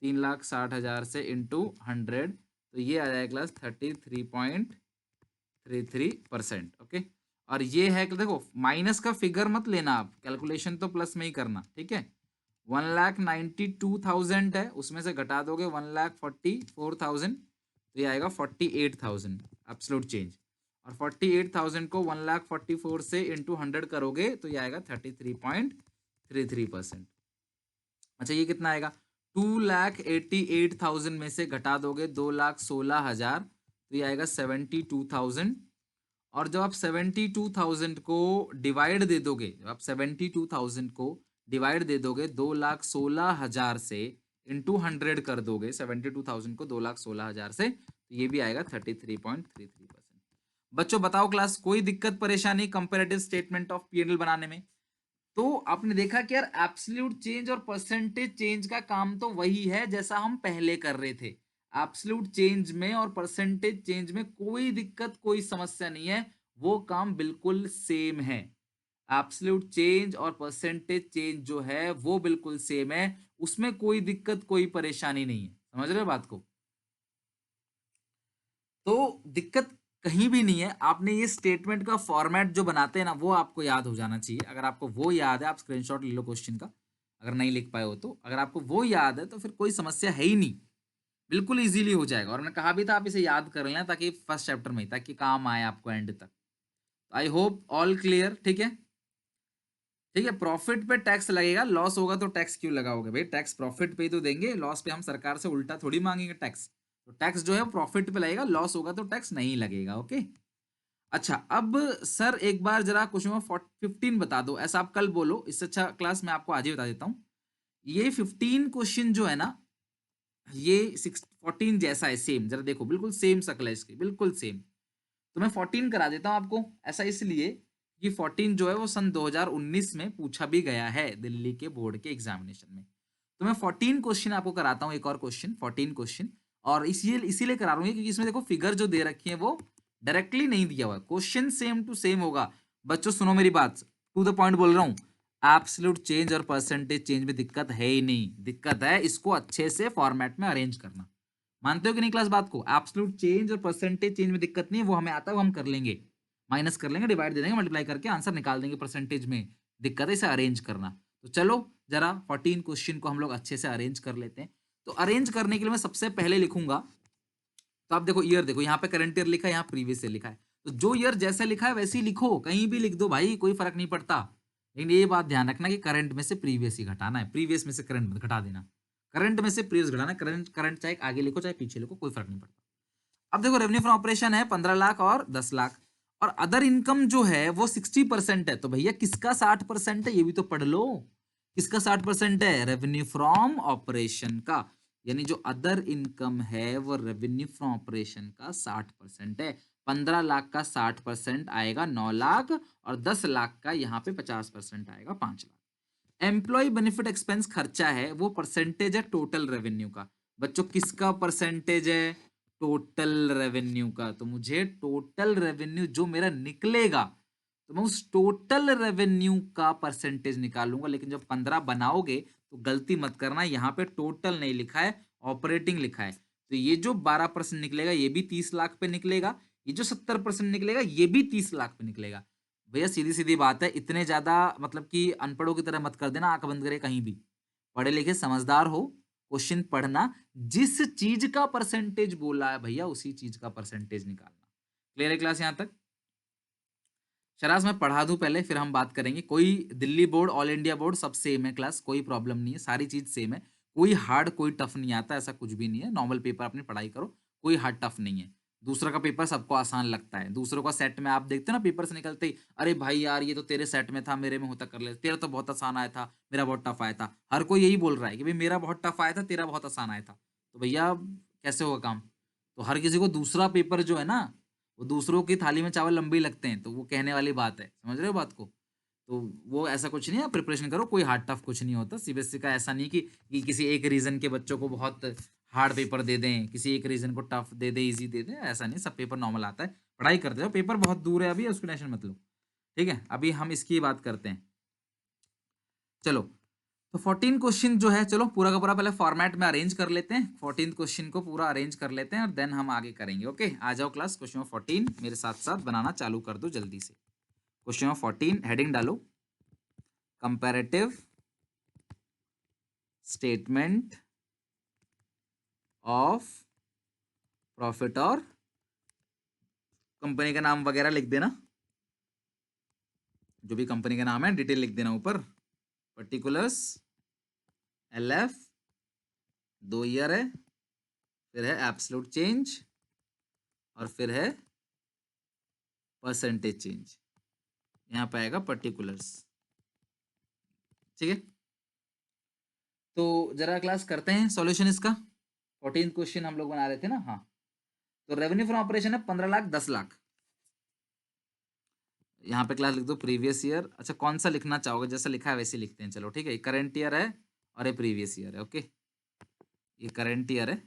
Speaker 1: 3,60,000 से इंटू 100, तो ये आ जाएगा क्लास 33.33%। ओके, और ये है कि देखो माइनस का फिगर मत लेना, आप कैलकुलेशन तो प्लस में ही करना, ठीक है। 1,92,000 है, उसमें से घटा दोगे 1,44,000, तो ये आएगा 48,000 एब्सोल्यूट चेंज, और 48,000 को 1,44,000 से इंटू 100 करोगे तो ये आएगा 33.33%। अच्छा ये कितना आएगा, 2,88,000 में से घटा दोगे 2,16,000, तो ये आएगा 72,000, और जब आप 72,000 को डिवाइड दे दोगे, जब आप 72,000 को डिवाइड दे दोगे 2,16,000 से इंटू 100 कर दोगे 72,000 को 2,16,000 से, तो ये भी आएगा 33.33%। बच्चों बताओ क्लास, कोई दिक्कत परेशानी कंपैरेटिव स्टेटमेंट ऑफ पीएनएल बनाने में? तो आपने देखा कि यार एब्सोल्यूट चेंज और परसेंटेज चेंज का काम तो वही है जैसा हम पहले कर रहे थे। एब्सोल्यूट चेंज में और परसेंटेज चेंज में कोई दिक्कत कोई समस्या नहीं है, वो काम बिल्कुल सेम है। एब्सोल्यूट चेंज और परसेंटेज चेंज जो है वो बिल्कुल सेम है, उसमें कोई दिक्कत कोई परेशानी नहीं है। समझ रहे हो बात को? तो दिक्कत कहीं भी नहीं है। आपने ये स्टेटमेंट का फॉर्मेट जो बनाते हैं ना, वो आपको याद हो जाना चाहिए। अगर आपको वो याद है, आप स्क्रीनशॉट ले लो क्वेश्चन का, अगर नहीं लिख पाए हो तो। अगर आपको वो याद है तो फिर कोई समस्या है ही नहीं, बिल्कुल इजीली हो जाएगा। और मैं कहा भी था आप इसे याद कर लें ताकि फर्स्ट चैप्टर में, ताकि काम आए आपको एंड तक। आई होप ऑल क्लियर, ठीक है। ठीक है, प्रॉफिट पे टैक्स लगेगा, लॉस होगा तो टैक्स क्यों लगाओगे भाई? टैक्स प्रॉफिट पे ही तो देंगे, लॉस पे हम सरकार से उल्टा थोड़ी मांगेंगे टैक्स। तो टैक्स जो है प्रॉफिट पे लगेगा, लॉस होगा तो टैक्स नहीं लगेगा। ओके। अच्छा अब सर एक बार जरा क्वेश्चन नंबर 15 बता दो, ऐसा आप कल बोलो, इससे अच्छा क्लास मैं आपको आज ही बता देता हूँ। ये 15 क्वेश्चन जो है ना, ये 14 जैसा है, सेम, जरा देखो बिल्कुल सेम शक्ल है इसकी, बिल्कुल सेम। तो मैं 14 करा देता हूँ आपको, ऐसा इसलिए कि 14 जो है वो सन 2019 में पूछा भी गया है दिल्ली के बोर्ड के एग्जामिनेशन में। तो मैं 14 क्वेश्चन आपको कराता हूँ, एक और क्वेश्चन 14 क्वेश्चन, और इसीलिए करा रहा हूँ क्योंकि इसमें देखो फिगर जो दे रखी है वो डायरेक्टली नहीं दिया हुआ, क्वेश्चन सेम टू सेम होगा। बच्चों सुनो मेरी बात, टू द पॉइंट बोल रहा हूँ। एब्सोल्यूट चेंज और परसेंटेज चेंज में दिक्कत है ही नहीं, दिक्कत है इसको अच्छे से फॉर्मेट में अरेंज करना। मानते हो कि नहीं क्लास बात को? एब्सोल्यूट चेंज और परसेंटेज चेंज में दिक्कत नहीं है, वो हमें आता है, वो हम कर लेंगे, माइनस कर लेंगे, डिवाइड दे देंगे, मल्टीप्लाई करके आंसर निकाल देंगे। परसेंटेज में दिक्कत है, इसे अरेंज करना। तो चलो जरा 14 क्वेश्चन को हम लोग अच्छे से अरेंज कर लेते हैं। तो अरेंज करने के लिए मैं सबसे पहले लिखूंगा, तो आप देखो ईयर देखो, यहाँ पे करंट ईयर लिखा है, यहाँ प्रीवियस ईयर लिखा है, तो जो ईयर जैसे लिखा है वैसे ही लिखो, कहीं भी लिख दो भाई, कोई फर्क नहीं पड़ता। लेकिन ये बात ध्यान रखना कि करंट में से प्रीवियस ही घटाना है, प्रीवियस में से करंट मत घटा देना, करंट में से प्रीवियस घटाना, करंट करंट चाहे आगे लिखो चाहे पीछे लिखो, कोई फर्क नहीं पड़ता। अब देखो रेवेन्यू फ्रॉम ऑपरेशन है 15 लाख और 10 लाख, और अदर इनकम जो है वो 60% है, तो भैया किसका 60% है ये भी तो पढ़ लो। किसका 60% है? रेवेन्यू फ्रॉम ऑपरेशन का, यानी जो अदर इनकम है वो रेवेन्यू फ्रॉम ऑपरेशन का 60% है। 15 लाख का 60% आएगा 9 लाख, और 10 लाख का यहाँ पे 50% आएगा 5 लाख। एम्प्लॉय बेनिफिट एक्सपेंस खर्चा है, वो परसेंटेज है टोटल रेवेन्यू का। बच्चों किसका परसेंटेज है? टोटल रेवेन्यू का। तो मुझे टोटल रेवेन्यू जो मेरा निकलेगा, तो मैं उस टोटल रेवेन्यू का परसेंटेज निकालूंगा। लेकिन जब 15 बनाओगे तो गलती मत करना, यहाँ पे टोटल नहीं लिखा है, ऑपरेटिंग लिखा है। तो ये जो 12% निकलेगा ये भी 30 लाख पे निकलेगा, ये जो 70% निकलेगा ये भी 30 लाख पे निकलेगा। भैया सीधी सीधी बात है, इतने ज्यादा मतलब कि अनपढ़ों की तरह मत कर देना, आंख बंद करे, कहीं भी पढ़े लिखे समझदार हो, क्वेश्चन पढ़ना, जिस चीज का परसेंटेज बोला है भैया उसी चीज का परसेंटेज निकालना। क्लियर है क्लास यहाँ तक? शराज मैं पढ़ा दूं पहले, फिर हम बात करेंगे। कोई Delhi board, all India board सब सेम है क्लास, कोई प्रॉब्लम नहीं है, सारी चीज सेम है, कोई हार्ड कोई टफ नहीं आता, ऐसा कुछ भी नहीं है। नॉर्मल पेपर अपनी पढ़ाई करो, कोई हार्ड टफ नहीं है। दूसरा का पेपर सबको आसान लगता है, दूसरों का सेट में आप देखते हो ना पेपर से निकलते ही, अरे भाई यार ये तो तेरे सेट में था, मेरे में होता, कर ले, तेरा तो बहुत आसान आया था, मेरा बहुत टफ आया था। हर कोई यही बोल रहा है कि भाई मेरा बहुत टफ आया था, तेरा बहुत आसान आया था। तो भैया कैसे होगा काम? तो हर किसी को दूसरा पेपर जो है ना, वो दूसरों की थाली में चावल लंबे लगते हैं, तो वो कहने वाली बात है, समझ रहे हो बात को? तो वो ऐसा कुछ नहीं है, प्रिपरेशन करो, कोई हार्ड टफ कुछ नहीं होता। सीबीएसई का ऐसा नहीं कि किसी एक रीजन के बच्चों को बहुत हार्ड पेपर दे दें, किसी एक रीजन को टफ दे दे, इजी दे दे, ऐसा नहीं, सब पेपर नॉर्मल आता है। पढ़ाई करते जाओ, पेपर बहुत दूर है अभी, उसकी टेंशन मत लो, ठीक है। अभी हम इसकी बात करते हैं। चलो, तो 14 क्वेश्चन जो है, चलो पूरा का पूरा पहले फॉर्मेट में अरेंज कर लेते हैं, 14 क्वेश्चन को पूरा अरेंज कर लेते हैं और देन हम आगे करेंगे। ओके, आ जाओ क्लास, क्वेश्चन नंबर 14 मेरे साथ साथ बनाना चालू कर दो जल्दी से। क्वेश्चन नंबर 14 हेडिंग डालो, कंपैरेटिव स्टेटमेंट ऑफ प्रॉफिट, और कंपनी का नाम वगैरह लिख देना, जो भी कंपनी का नाम है डिटेल लिख देना ऊपर, पर्टिकुलर्स, LF 2 ईयर है, फिर है एब्सोल्यूट चेंज, और फिर है परसेंटेज चेंज, यहाँ पे आएगा पर्टिकुलर्स, ठीक है। तो जरा क्लास करते हैं सॉल्यूशन इसका। 14 क्वेश्चन हम लोग बना रहे थे ना, हाँ। तो रेवेन्यू फ्रॉम ऑपरेशन है 15 लाख 10 लाख, यहाँ पे क्लास लिख दो प्रीवियस ईयर। अच्छा, कौन सा लिखना चाहोगे, जैसा लिखा है वैसे लिखते हैं, चलो ठीक है। करंट ईयर है और ये प्रीवियस ईयर है, ओके। ये करंट ईयर है,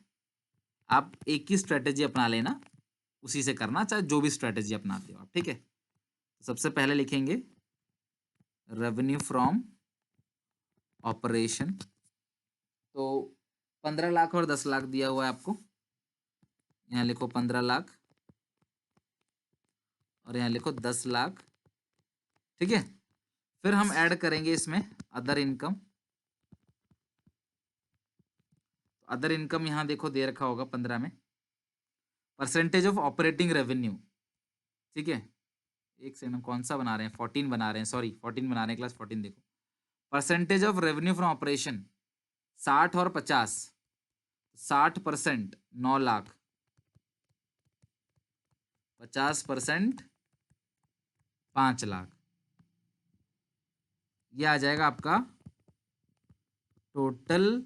Speaker 1: आप एक ही स्ट्रेटेजी अपना लेना, उसी से करना, चाहे जो भी स्ट्रेटेजी अपनाते हो आप, ठीक है। तो सबसे पहले लिखेंगे रेवेन्यू फ्रॉम ऑपरेशन, तो 15 लाख और 10 लाख दिया हुआ है आपको, यहाँ लिखो 15 लाख और यहाँ लिखो 10 लाख, ठीक है। फिर हम ऐड करेंगे इसमें अदर इनकम, अदर इनकम यहाँ देखो दे रखा होगा 15 में, परसेंटेज ऑफ ऑपरेटिंग रेवेन्यू, ठीक है। एक सेकंड, कौन सा बना रहे हैं, 14 बना रहे हैं, सॉरी 14 बना रहे हैं क्लास, 14 देखो, percentage of revenue from operation 60 और 50, 60% 9 लाख, 50% 5 लाख, ये आ जाएगा आपका टोटल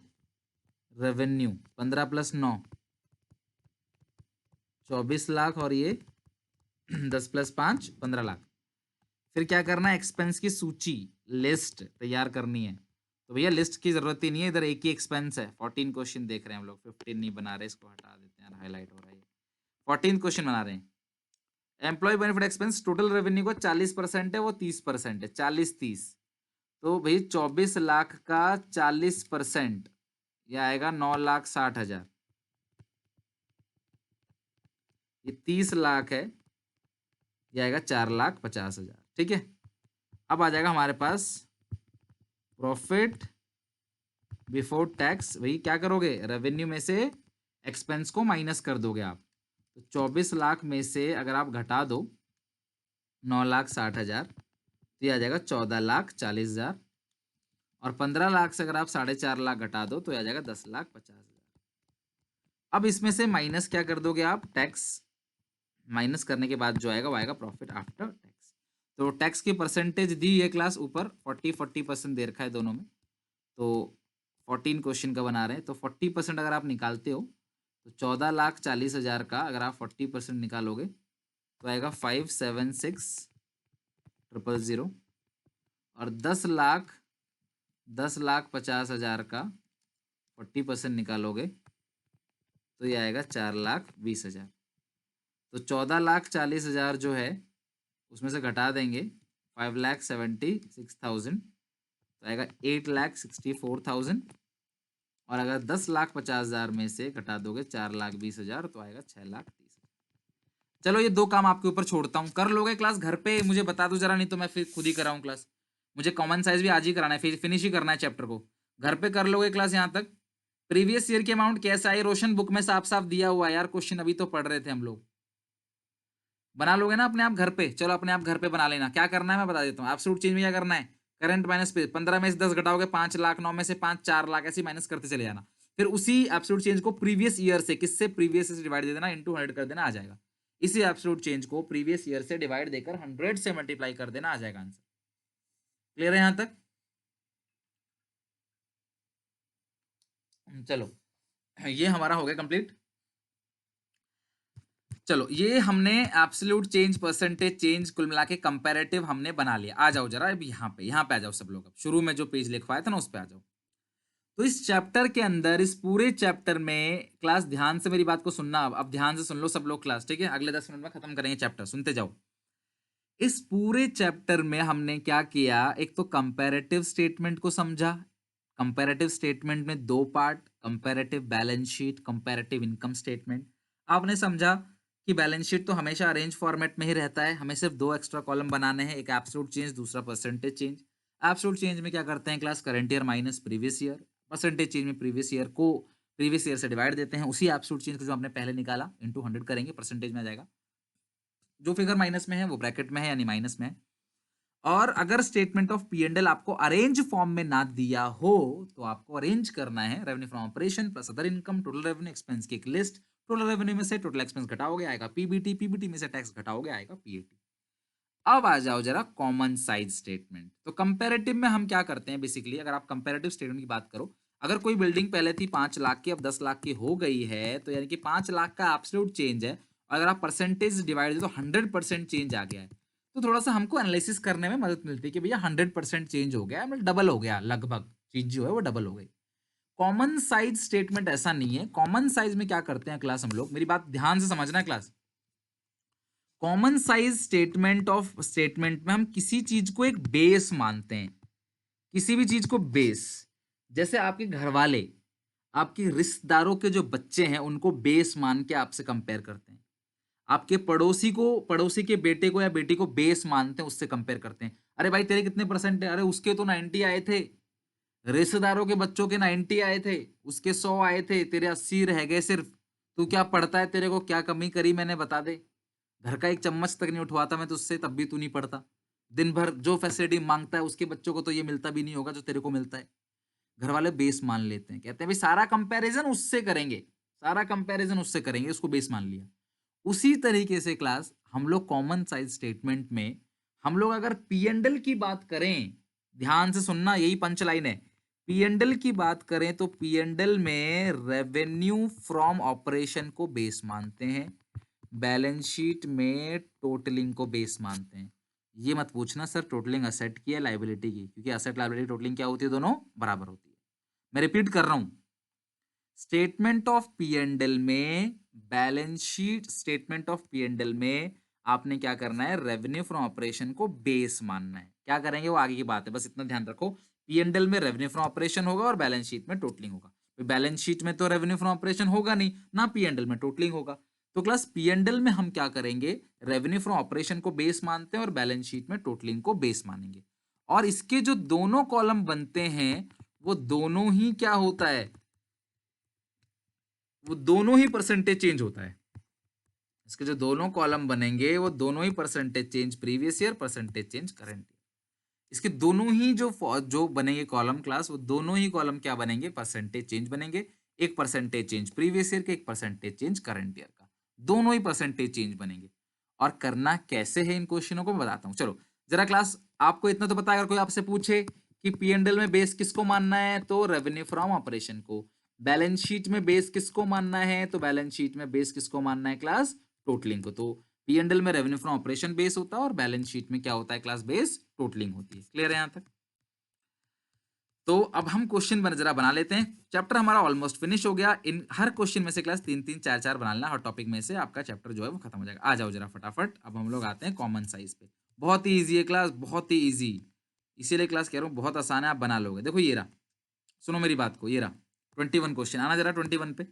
Speaker 1: रेवेन्यू 15 + 9 24 लाख, और ये 10 + 5 15 लाख। फिर क्या करना है, एक्सपेंस की सूची लिस्ट तैयार करनी है। तो भैया लिस्ट की जरूरत ही नहीं है, इधर एक ही एक्सपेंस है। 14 क्वेश्चन देख रहे हैं हम लोग, 15 नहीं बना रहे, इसको हटा देते हैं, हाईलाइट हो रहा है। 14 क्वेश्चन बना रहे हैं। Employ benefit expense total revenue को 40% है, वो 30% है, 40-30, तो भाई 24 लाख का 40%, यह आएगा 9,60,000, ये 30 लाख है, यह आएगा 4,50,000, ठीक है। अब आ जाएगा हमारे पास प्रॉफिट बिफोर टैक्स, वही क्या करोगे, रेवेन्यू में से एक्सपेंस को माइनस कर दोगे आप, तो 24 लाख में से अगर आप घटा दो 9,60,000, तो ये आ जाएगा 14,40,000, और 15 लाख से अगर आप 4.5 लाख घटा दो तो ये आ जाएगा 10,50,000। अब इसमें से माइनस क्या कर दोगे आप, टैक्स, माइनस करने के बाद जो आएगा वो आएगा प्रॉफिट आफ्टर टैक्स। तो टैक्स की परसेंटेज दी ये क्लास ऊपर 40% दे रखा है दोनों में, तो 14 क्वेश्चन का बना रहे हैं, तो 40% अगर आप निकालते हो तो 14,40,000 का अगर आप 40% निकालोगे तो आएगा 576,000, और 10,50,000 का 40% निकालोगे तो ये आएगा 4,20,000। तो 14,40,000 जो है उसमें से घटा देंगे 5,76,000, तो आएगा 8,64,000, और अगर 10,50,000 में से घटा दोगे 4,20,000 तो आएगा 6,30,000। चलो ये दो काम आपके ऊपर छोड़ता हूँ, कर लोगे क्लास घर पे, मुझे बता दो जरा, नहीं तो मैं फिर खुद ही कराऊँ क्लास। मुझे कॉमन साइज भी आज ही कराना है, फिर फिनिश ही करना है चैप्टर को, घर पे कर लोगे क्लास यहाँ तक। प्रीवियस ईयर की अमाउंट कैसा है, रोशन बुक में साफ साफ दिया हुआ है यार, क्वेश्चन अभी तो पढ़ रहे थे हम लोग। बना लोगे ना अपने आप घर पे, चलो अपने आप घर पे बना लेना। क्या करना है मैं बता देता हूँ, एब्सोल्यूट चेंज में क्या करना है, करंट माइनस पे 15 में से 10 घटाओगे 5 लाख, 9 में से 5 4 लाख, ऐसे माइनस करते चले जाना। फिर उसी एब्सोल्यूट चेंज को प्रीवियस ईयर से, किससे, प्रीवियस से डिवाइड दे देना, इनटू 100 कर देना, आ जाएगा। इसी एब्सोल्यूट चेंज को प्रीवियस ईयर से डिवाइड देकर 100 से मल्टीप्लाई कर देना, आ जाएगा आंसर। क्लियर है यहां तक? चलो ये हमारा हो गया कंप्लीट। चलो ये हमने एब्सोल्यूट चेंज, परसेंटेज चेंज, कुल मिला के कंपैरेटिव हमने बना लिया। आ जाओ जरा अब यहाँ पे आ जाओ सब लोग, अब शुरू में जो पेज लिखवाया था ना उस पे आ जाओ। तो इस चैप्टर के अंदर, इस पूरे चैप्टर में क्लास, ध्यान से मेरी बात को सुनना, अब ध्यान से सुन लो सब लोग क्लास, ठीक है? अगले 10 मिनट में खत्म करेंगे चैप्टर, सुनते जाओ। इस पूरे चैप्टर में हमने क्या किया, एक तो कंपैरेटिव स्टेटमेंट को समझा। कंपैरेटिव स्टेटमेंट में दो part, comparative balance sheet, comparative income statement. आपने समझा कि बैलेंस शीट तो हमेशा अरेंज फॉर्मेट में ही रहता है, हमें सिर्फ दो एक्स्ट्रा कॉलम बनाने हैं, एक एब्सोल्यूट चेंज, दूसरा परसेंटेज चेंज। एब्सोल्यूट चेंज में क्या करते हैं class, current year minus previous year. Percentage change में प्रीवियस ईयर को प्रीवियस ईयर से डिवाइड देते हैं, उसी एब्सोल्यूट चेंज को जो आपने पहले निकाला इंटू 100 करेंगे, परसेंटेज में आ जाएगा। जो फिगर माइनस में है वो ब्रैकेट में है यानी माइनस में है। और अगर statement of P and L आपको अरेंज फॉर्म में ना दिया हो तो आपको अरेंज करना है revenue from operation plus other income, total revenue, expense की एक लिस्ट। टोटल रेवेन्यू में से टोटल एक्सपेंस घटाओगे आएगा पीबीटी, पीबीटी में से टैक्स घटाओगे आएगा पीएटी। अब आ जाओ जरा कॉमन साइज स्टेटमेंट। तो कंपैरेटिव में हम क्या करते हैं बेसिकली, अगर आप कंपैरेटिव स्टेटमेंट की बात करो, अगर कोई बिल्डिंग पहले थी 5 लाख की, अब 10 लाख की हो गई है, तो यानी कि 5 लाख का एब्सोल्यूट चेंज है, और अगर आप परसेंटेज डिवाइड दो तो 100% चेंज आ गया है। तो थोड़ा सा हमको एनालिसिस करने में मदद मिलती है कि भैया 100% चेंज हो गया है, मतलब डबल हो गया, लगभग चीज जो है वो डबल हो गई। कॉमन साइज स्टेटमेंट ऐसा नहीं है। कॉमन साइज में क्या करते हैं क्लास हम लोग, मेरी बात ध्यान से समझना क्लास। कॉमन साइज स्टेटमेंट में हम किसी चीज को एक बेस मानते हैं, किसी भी चीज को बेस। जैसे आपके घर वाले, आपके रिश्तेदारों के जो बच्चे हैं उनको बेस मान के आपसे कंपेयर करते हैं। आपके पड़ोसी को, पड़ोसी के बेटे को या बेटी को बेस मानते हैं, उससे कंपेयर करते हैं। अरे भाई तेरे कितने परसेंट है, अरे उसके तो 90 आए थे। रिश्तेदारों के बच्चों के 90 आए थे, उसके 100 आए थे, तेरे 80 रह गए सिर्फ। तू क्या पढ़ता है, तेरे को क्या कमी करी मैंने, बता दे। घर का एक चम्मच तक नहीं उठवाता मैं तुझसे, तब भी तू नहीं पढ़ता। दिन भर जो फैसिलिटी मांगता है उसके बच्चों को तो ये मिलता भी नहीं होगा जो तेरे को मिलता है। घर वाले बेस मान लेते हैं, कहते हैं भाई सारा कंपैरिजन उससे करेंगे, सारा कंपैरिजन उससे करेंगे, उसको बेस मान लिया। उसी तरीके से क्लास हम लोग कॉमन साइज स्टेटमेंट में हम लोग अगर पी एंड एल की बात करें, ध्यान से सुनना, यही पंच लाइन है। पी एंड एल की बात करें तो पी एंड एल में रेवेन्यू फ्रॉम ऑपरेशन को बेस मानते हैं, बैलेंस शीट में टोटलिंग को बेस मानते हैं। ये मत पूछना सर टोटलिंग असेट की है लाइबिलिटी की, क्योंकि असेट लाइबिलिटी टोटलिंग क्या होती है, दोनों बराबर होती है। मैं रिपीट कर रहा हूं, statement of P and L में, balance sheet statement of P and L में आपने क्या करना है, रेवेन्यू फ्रॉम ऑपरेशन को बेस मानना है। क्या करेंगे वो आगे की बात है, बस इतना ध्यान रखो। पी एंड एल में रेवेन्यू फ्रॉम ऑपरेशन होगा और बैलेंस शीट में टोटलिंग होगा। बैलेंस शीट में तो रेवेन्यू फ्रॉम ऑपरेशन होगा नहीं ना, पी एंड एल में टोटलिंग होगा। तो क्लास पी एंड एल में हम क्या करेंगे, रेवेन्यू फ्रॉम ऑपरेशन को बेस मानते हैं और बैलेंस शीट में टोटलिंग को बेस मानेंगे। और इसके जो दोनों कॉलम बनते हैं वो दोनों ही क्या होता है, वो दोनों ही परसेंटेज चेंज होता है। इसके जो दोनों कॉलम बनेंगे वो दोनों ही percentage change previous year, percentage change current year. इसके दोनों ही जो बनेंगे कॉलम क्लास, वो दोनों ही कॉलम क्या बनेंगे, परसेंटेज चेंज बनेंगे। एक परसेंटेज चेंज प्रीवियस ईयर के, एक परसेंटेज चेंज करंट ईयर का, दोनों ही परसेंटेज चेंज बनेंगे। और करना कैसे है इन क्वेश्चनों को मैं बताता हूँ। चलो जरा क्लास, आपको इतना तो पता है, अगर कोई आपसे पूछे कि पी एंड एल में बेस किसको मानना है तो रेवेन्यू फ्रॉम ऑपरेशन को, बैलेंस शीट में बेस किसको मानना है तो बैलेंस शीट में बेस किसको मानना है क्लास, टोटलिंग को। तो पी एंड एल में रेवेन्यू फ्रॉम ऑपरेशन बेस होता है और बैलेंस शीट में क्या होता है क्लास, बेस टोटलिंग होती है। क्लियर है यहां तक? तो अब हम क्वेश्चन जरा बना लेते हैं। चैप्टर हमारा ऑलमोस्ट फिनिश हो गया। इन हर क्वेश्चन में से क्लास 3-3, 4-4 बना लेना, हर टॉपिक में से आपका चैप्टर जो है वो खत्म हो जाएगा। आ जाओ जरा फटाफट, अब हम लोग आते हैं कॉमन साइज पे। बहुत ही ईजी है क्लास, बहुत ही ईजी, इसीलिए क्लास कह रहा हूँ बहुत आसान है, आप बना लोगे। देखो ये रहा, सुनो मेरी बात को, ये रहा 21 क्वेश्चन। आना जरा 21 पे,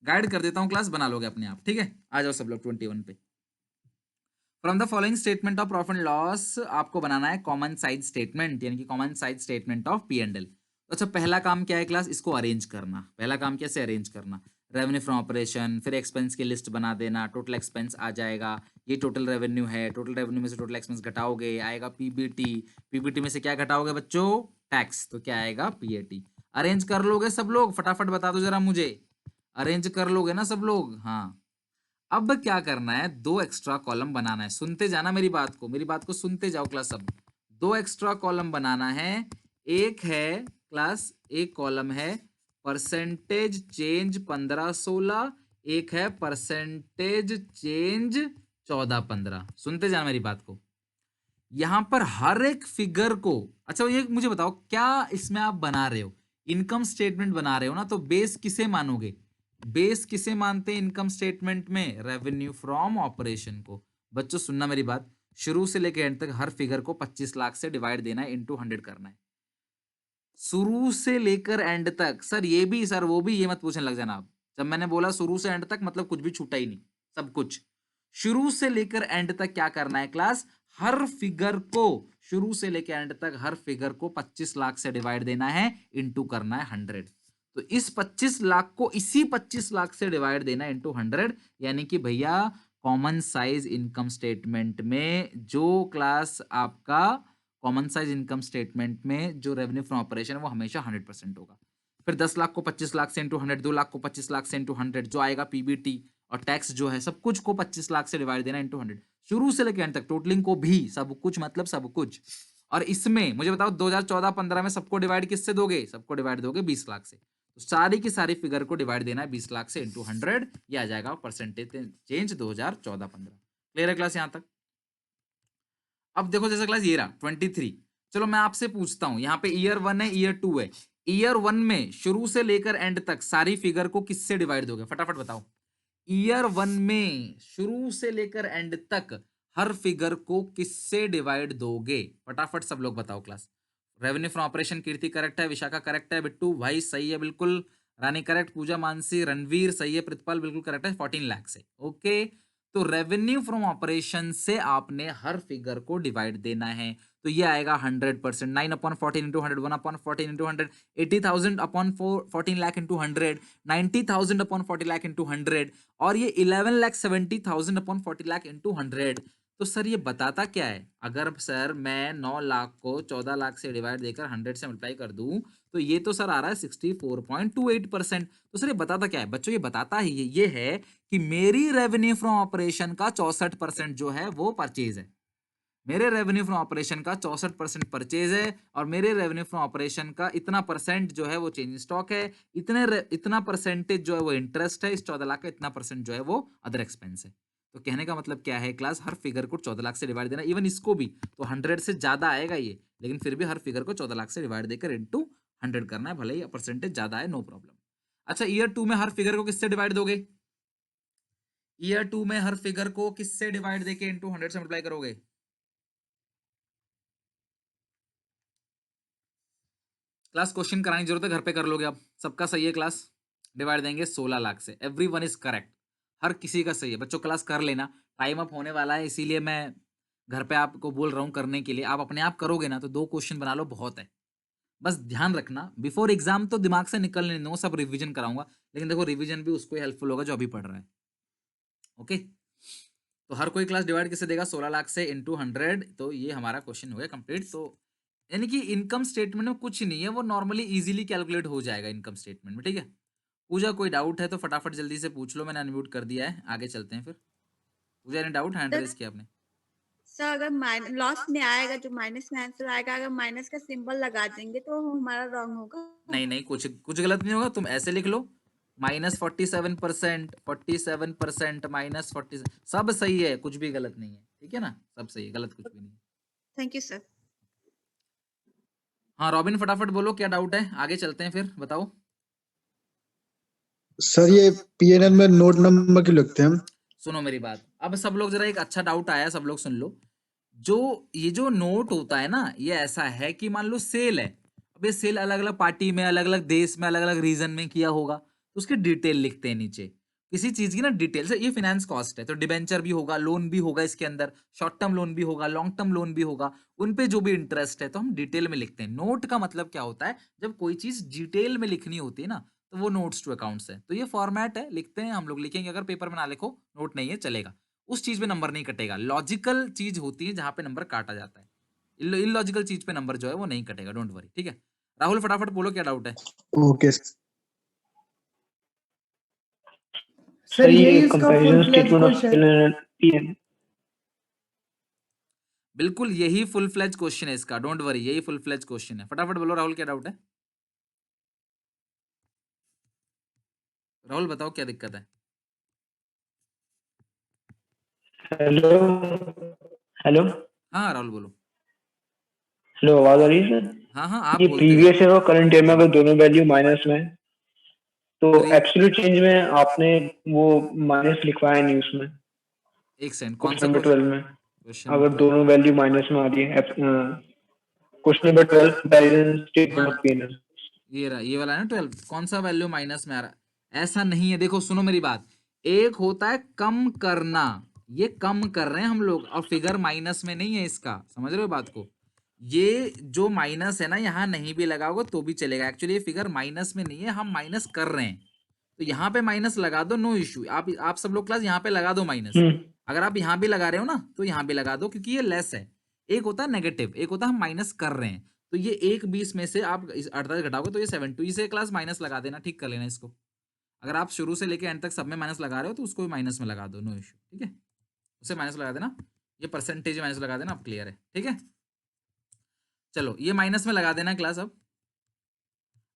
Speaker 1: गाइड कर देता हूँ क्लास, बना लोगे अपने आप, ठीक है? आ जाओ सब लोग 21 पे। From the following statement of profit and loss आपको बनाना है कॉमन साइज स्टेटमेंट, यानी कि common size statement of P and L. अच्छा पहला काम क्या है क्लास, इसको अरेंज करना। पहला काम कैसे अरेंज करना, रेवेन्यू फ्रॉम ऑपरेशन, फिर एक्सपेंस की लिस्ट बना देना, टोटल एक्सपेंस आ जाएगा, ये टोटल रेवेन्यू है, टोटल रेवेन्यू में से टोटल एक्सपेंस घटाओगे आएगा पीबीटी, पीबीटी में से क्या घटाओगे बच्चों, टैक्स, तो क्या आएगा पीएटी। अरेंज कर लोगे सब लोग, फटाफट बता दो जरा मुझे, अरेंज कर लोगे ना सब लोग? हाँ। अब क्या करना है, दो एक्स्ट्रा कॉलम बनाना है। सुनते जाना मेरी बात को, मेरी बात को सुनते जाओ क्लास। सब दो एक्स्ट्रा कॉलम बनाना है। एक है क्लास, एक कॉलम है परसेंटेज चेंज 15-16, एक है परसेंटेज चेंज 14-15। सुनते जाना मेरी बात को। यहां पर हर एक फिगर को, अच्छा ये मुझे बताओ क्या इसमें आप बना रहे हो, इनकम स्टेटमेंट बना रहे हो ना, तो बेस किसे मानोगे? बेस किसे मानते हैं इनकम स्टेटमेंट में? रेवेन्यू फ्रॉम ऑपरेशन को। बच्चों सुनना मेरी बात, शुरू से लेकर एंड तक हर फिगर को 25 लाख से डिवाइड देना है, इंटू 100 करना है। शुरू से लेकर एंड तक। सर ये भी, सर वो भी, ये मत पूछने लग जाना आप। जब मैंने बोला शुरू से एंड तक, मतलब कुछ भी छूटा ही नहीं, सब कुछ। शुरू से लेकर एंड तक क्या करना है क्लास? हर फिगर को, शुरू से लेकर एंड तक हर फिगर को 25 लाख से डिवाइड देना है, इंटू करना है 100। तो इस 25 लाख को इसी 25 लाख से डिवाइड देना है इंटू 100, यानी कि भैया कॉमन साइज इनकम स्टेटमेंट में जो क्लास आपका कॉमन साइज इनकम स्टेटमेंट में जो रेवेन्यू फ्रॉम ऑपरेशन है वो हमेशा 100% होगा। फिर 10 लाख को 25 लाख से इंटू 100, 2 लाख को 25 लाख से इंटू 100, जो आएगा पीबीटी और टैक्स जो है सब कुछ को 25 लाख से डिवाइड देना इंटू 100, शुरू से लेकर एंड तक टोटलिंग को भी, सब कुछ मतलब सब कुछ। और इसमें मुझे बताओ 2014-15 में सबको डिवाइड किससे दोगे? सबको डिवाइड दोगे 20 लाख से। तो सारी की सारी फिगर को डिवाइड देना है 20 लाख से इंटू 100, ये आ जाएगा परसेंटेज चेंज 2014-15। क्लियर है क्लास यहां तक? अब देखो जैसे क्लास ये रहा 23। चलो मैं आपसे पूछता हूं, यहाँ पे ईयर 1 है, ईयर 2 है। ईयर 1 में शुरू से लेकर एंड तक सारी फिगर को किससे डिवाइड दोगे? फटाफट बताओ। ईयर 1 में शुरू से लेकर एंड तक हर फिगर को किससे डिवाइड दोगे? फटाफट सब लोग बताओ class. Revenue from operation, Kirti correct है, विशाखा करेक्ट है, बिट्टू भाई सही है बिल्कुल, रानी करेक्ट, पूजा मानसी, रणवीर सही है, प्रतिपाल बिल्कुल करेक्ट है, 14 लाख से। ओके, तो रेवेन्यू फ्रॉम ऑपरेशन से आपने हर फिगर को डिवाइड देना है, तो ये आएगा 100%। 9/14 into 100, 1/14 into 100, 80,000 upon 14 lakh into 100, 90,000 upon 40 lakh into 100, और ये 11,70,000 अपॉन 40 लाख इंटू 100। तो सर ये बताता क्या है? अगर सर मैं 9 लाख को 14 लाख से डिवाइड देकर 100 से मल्टीप्लाई कर दूं, तो ये तो सर आ रहा है 64.28%। तो सर ये बताता क्या है बच्चों? ये बताता है ये है कि मेरी रेवेन्यू फ्रॉम ऑपरेशन का 64% जो है वो परचेज है। मेरे रेवेन्यू फ्रॉम ऑपरेशन का 64% परचेज है, और मेरे रेवेन्यू फ्रॉम ऑपरेशन का इतना परसेंट जो है वो चेंज स्टॉक है, इतना परसेंटेज जो है वो इंटरेस्ट है, इस 14 लाख का इतना परसेंट जो है वो अदर एक्सपेंस है। तो कहने का मतलब क्या है क्लास? हर फिगर को 14 लाख से डिवाइड देना, इवन इसको भी तो 100 से ज्यादा आएगा ये, लेकिन फिर भी हर फिगर को 14 लाख से डिवाइड देकर इंटू 100 करना है, भले ही परसेंटेज ज्यादा है, नो प्रॉब्लम। अच्छा, ईयर 2 में हर फिगर को किससे डिवाइड दोगे? ईयर 2 में हर फिगर को किससे डिवाइड देके इंटू 100 से मल्टीप्लाई करोगे? क्लास क्वेश्चन कराने की जरूरत है, घर पे कर लोगे आप, सबका सही है क्लास। डिवाइड देंगे 16 लाख से, एवरी वन इज करेक्ट, हर किसी का सही है बच्चों। क्लास कर लेना, टाइम अप होने वाला है, इसीलिए मैं घर पे आपको बोल रहा हूँ करने के लिए। आप अपने आप करोगे ना तो 2 क्वेश्चन बना लो, बहुत है। बस ध्यान रखना, बिफोर एग्जाम तो दिमाग से निकलने दो, सब रिवीजन कराऊंगा, लेकिन देखो रिवीजन भी उसको हेल्पफुल होगा जो अभी पढ़ रहा है। ओके, तो हर कोई क्लास डिवाइड किसे देगा? 16 लाख से इंटू 100। तो ये हमारा क्वेश्चन हो गया कंप्लीट। तो यानी कि इनकम स्टेटमेंट में कुछ नहीं है, वो नॉर्मली इजीली कैलकुलेट हो जाएगा इनकम स्टेटमेंट में, ठीक है। पूजा कोई डाउट है तो फटाफट जल्दी से पूछ लो, मैंने अनम्यूट कर दिया है, आगे चलते हैं फिर। पूजा ने डाउट हैंड
Speaker 3: सर
Speaker 1: रेज किया आपने?
Speaker 3: सर अगर लॉस में आएगा, जो माइनस में आंसर आएगा, अगर माइनस का सिंबल लगा देंगे तो हमारा रॉन्ग होगा।
Speaker 1: नहीं नहीं, कुछ कुछ गलत नहीं होगा, तुम ऐसे लिख लो -47%, 47% -40, सब सही है, कुछ भी गलत नहीं है, ठीक है ना, सब सही है, गलत कुछ भी नहीं है।
Speaker 3: Thank you sir.
Speaker 1: हाँ रॉबिन फटाफट बोलो क्या डाउट है, आगे चलते हैं फिर, बताओ।
Speaker 4: सर ये पीएनएल में नोट नंबर क्यों लगते हैं?
Speaker 1: सुनो मेरी बात, अब सब लोग जरा, एक अच्छा डाउट आया, सब लोग सुन लो। जो ये जो नोट होता है ना, ये ऐसा है कि मान लो सेल है, अब ये सेल अलग अलग पार्टी में, अलग अलग देश में, अलग अलग रीजन में किया होगा, तो उसकी डिटेल लिखते हैं नीचे, किसी चीज की ना डिटेल से। ये फाइनेंस कॉस्ट है, तो डिबेंचर भी होगा, लोन भी होगा इसके अंदर, शॉर्ट टर्म लोन भी होगा, लॉन्ग टर्म लोन भी होगा, उन पे जो भी इंटरेस्ट है तो हम डिटेल में लिखते हैं। नोट का मतलब क्या होता है? जब कोई चीज डिटेल में लिखनी होती है ना, तो वो नोट्स टू अकाउंट्स है। तो ये फॉर्मेट है, लिखते हैं हम लोग, लिखेंगे, अगर पेपर में ना लिखो, नोट नहीं है चलेगा, उस चीज में नंबर नहीं कटेगा। लॉजिकल चीज होती है जहां पे नंबर काटा जाता है, इलॉजिकल चीज पे नंबर जो है वो नहीं कटेगा, डोंट वरी, ठीक है। राहुल फटाफट बोलो क्या डाउट है।
Speaker 4: ओके
Speaker 5: सर ये इसका फुल फ्लेज क्वेश्चन।
Speaker 1: बिल्कुल यही फुल फ्लेज क्वेश्चन है इसका, डोंट वरी, यही फुल फ्लेज क्वेश्चन है। फटाफट बोलो राहुल क्या डाउट है। राहुल बताओ क्या दिक्कत है।
Speaker 5: हेलो हेलो
Speaker 1: हाँ राहुल बोलो।
Speaker 5: हेलो, आवाज आ रही है सर?
Speaker 1: हाँ हाँ आप
Speaker 5: ये
Speaker 1: बोलते
Speaker 5: प्रीवियस
Speaker 1: जाओ।
Speaker 5: ईयर और करंट ईयर में अगर दोनों वैल्यू माइनस में है, तो
Speaker 1: प्री
Speaker 5: एब्सोल्यूट चेंज में आपने वो माइनस लिखवाया नहीं उसमें
Speaker 1: एक सेकंड, कौन
Speaker 5: क्वेश्चन
Speaker 1: सा
Speaker 5: नंबर 12 में,
Speaker 1: क्वेश्चन
Speaker 5: अगर
Speaker 1: नंबर 12?
Speaker 5: दोनों वैल्यू माइनस में आ रही है। Question number 12 comparison statement of PNL.
Speaker 1: ये रहा, ये वाला है ना 12, कौन सा वैल्यू माइनस में आ रहा है? ऐसा नहीं है, देखो सुनो मेरी बात। एक होता है कम करना, ये कम कर रहे हैं हम लोग, और फिगर माइनस में नहीं है इसका, समझ रहे हो बात को? ये जो माइनस है ना, यहाँ नहीं भी लगाओगे तो भी चलेगा। एक्चुअली ये फिगर माइनस में नहीं है, हम माइनस कर रहे हैं, तो यहाँ पे माइनस लगा दो, नो इश्यू। आप सब लोग क्लास यहाँ पे लगा दो माइनस। अगर आप यहाँ भी लगा रहे हो ना तो यहाँ भी लगा दो, क्योंकि ये लेस है। एक होता है नेगेटिव, एक होता है हम माइनस कर रहे हैं। तो ये 1/20 में से आप 48 घटाओगे तो ये 7, तो इसे क्लास माइनस लगा देना, ठीक कर लेना इसको। अगर आप शुरू से लेके एंड तक सब में माइनस लगा रहे हो तो उसको भी माइनस में लगा दो, नो इश्यू, ठीक है? उसे माइनस लगा देना, ये परसेंटेज माइनस लगा देना, अब क्लियर है, ठीक है? चलो ये माइनस में लगा देना क्लास। अब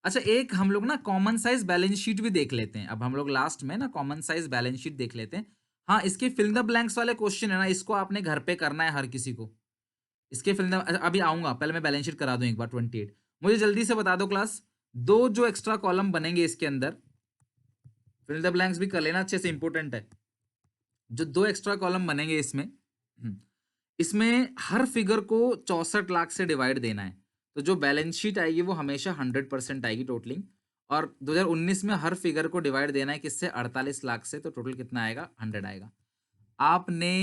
Speaker 1: अच्छा, एक हम लोग ना कॉमन साइज बैलेंस शीट भी देख लेते हैं। अब हम लोग लास्ट में ना कॉमन साइज बैलेंस शीट देख लेते हैं। हाँ, इसके फिल द ब्लैंक्स वाले क्वेश्चन है ना, इसको आपने घर पे करना है हर किसी को। इसके फिल द, अभी आऊंगा, पहले मैं बैलेंस शीट करा दूं एक बार 28। मुझे जल्दी से बता दो क्लास, दो जो एक्स्ट्रा कॉलम बनेंगे इसके अंदर, फिल द ब्लैंक्स भी कर लेना अच्छे से, इंपॉर्टेंट है। जो दो एक्स्ट्रा कॉलम बनेंगे इसमें, इसमें हर फिगर को 64 लाख से डिवाइड देना है। तो जो बैलेंस शीट आएगी वो हमेशा 100% आएगी टोटलिंग। और 2019 में हर फिगर को डिवाइड देना है किससे? 48 लाख से। तो टोटल कितना आएगा? 100 आएगा। आपने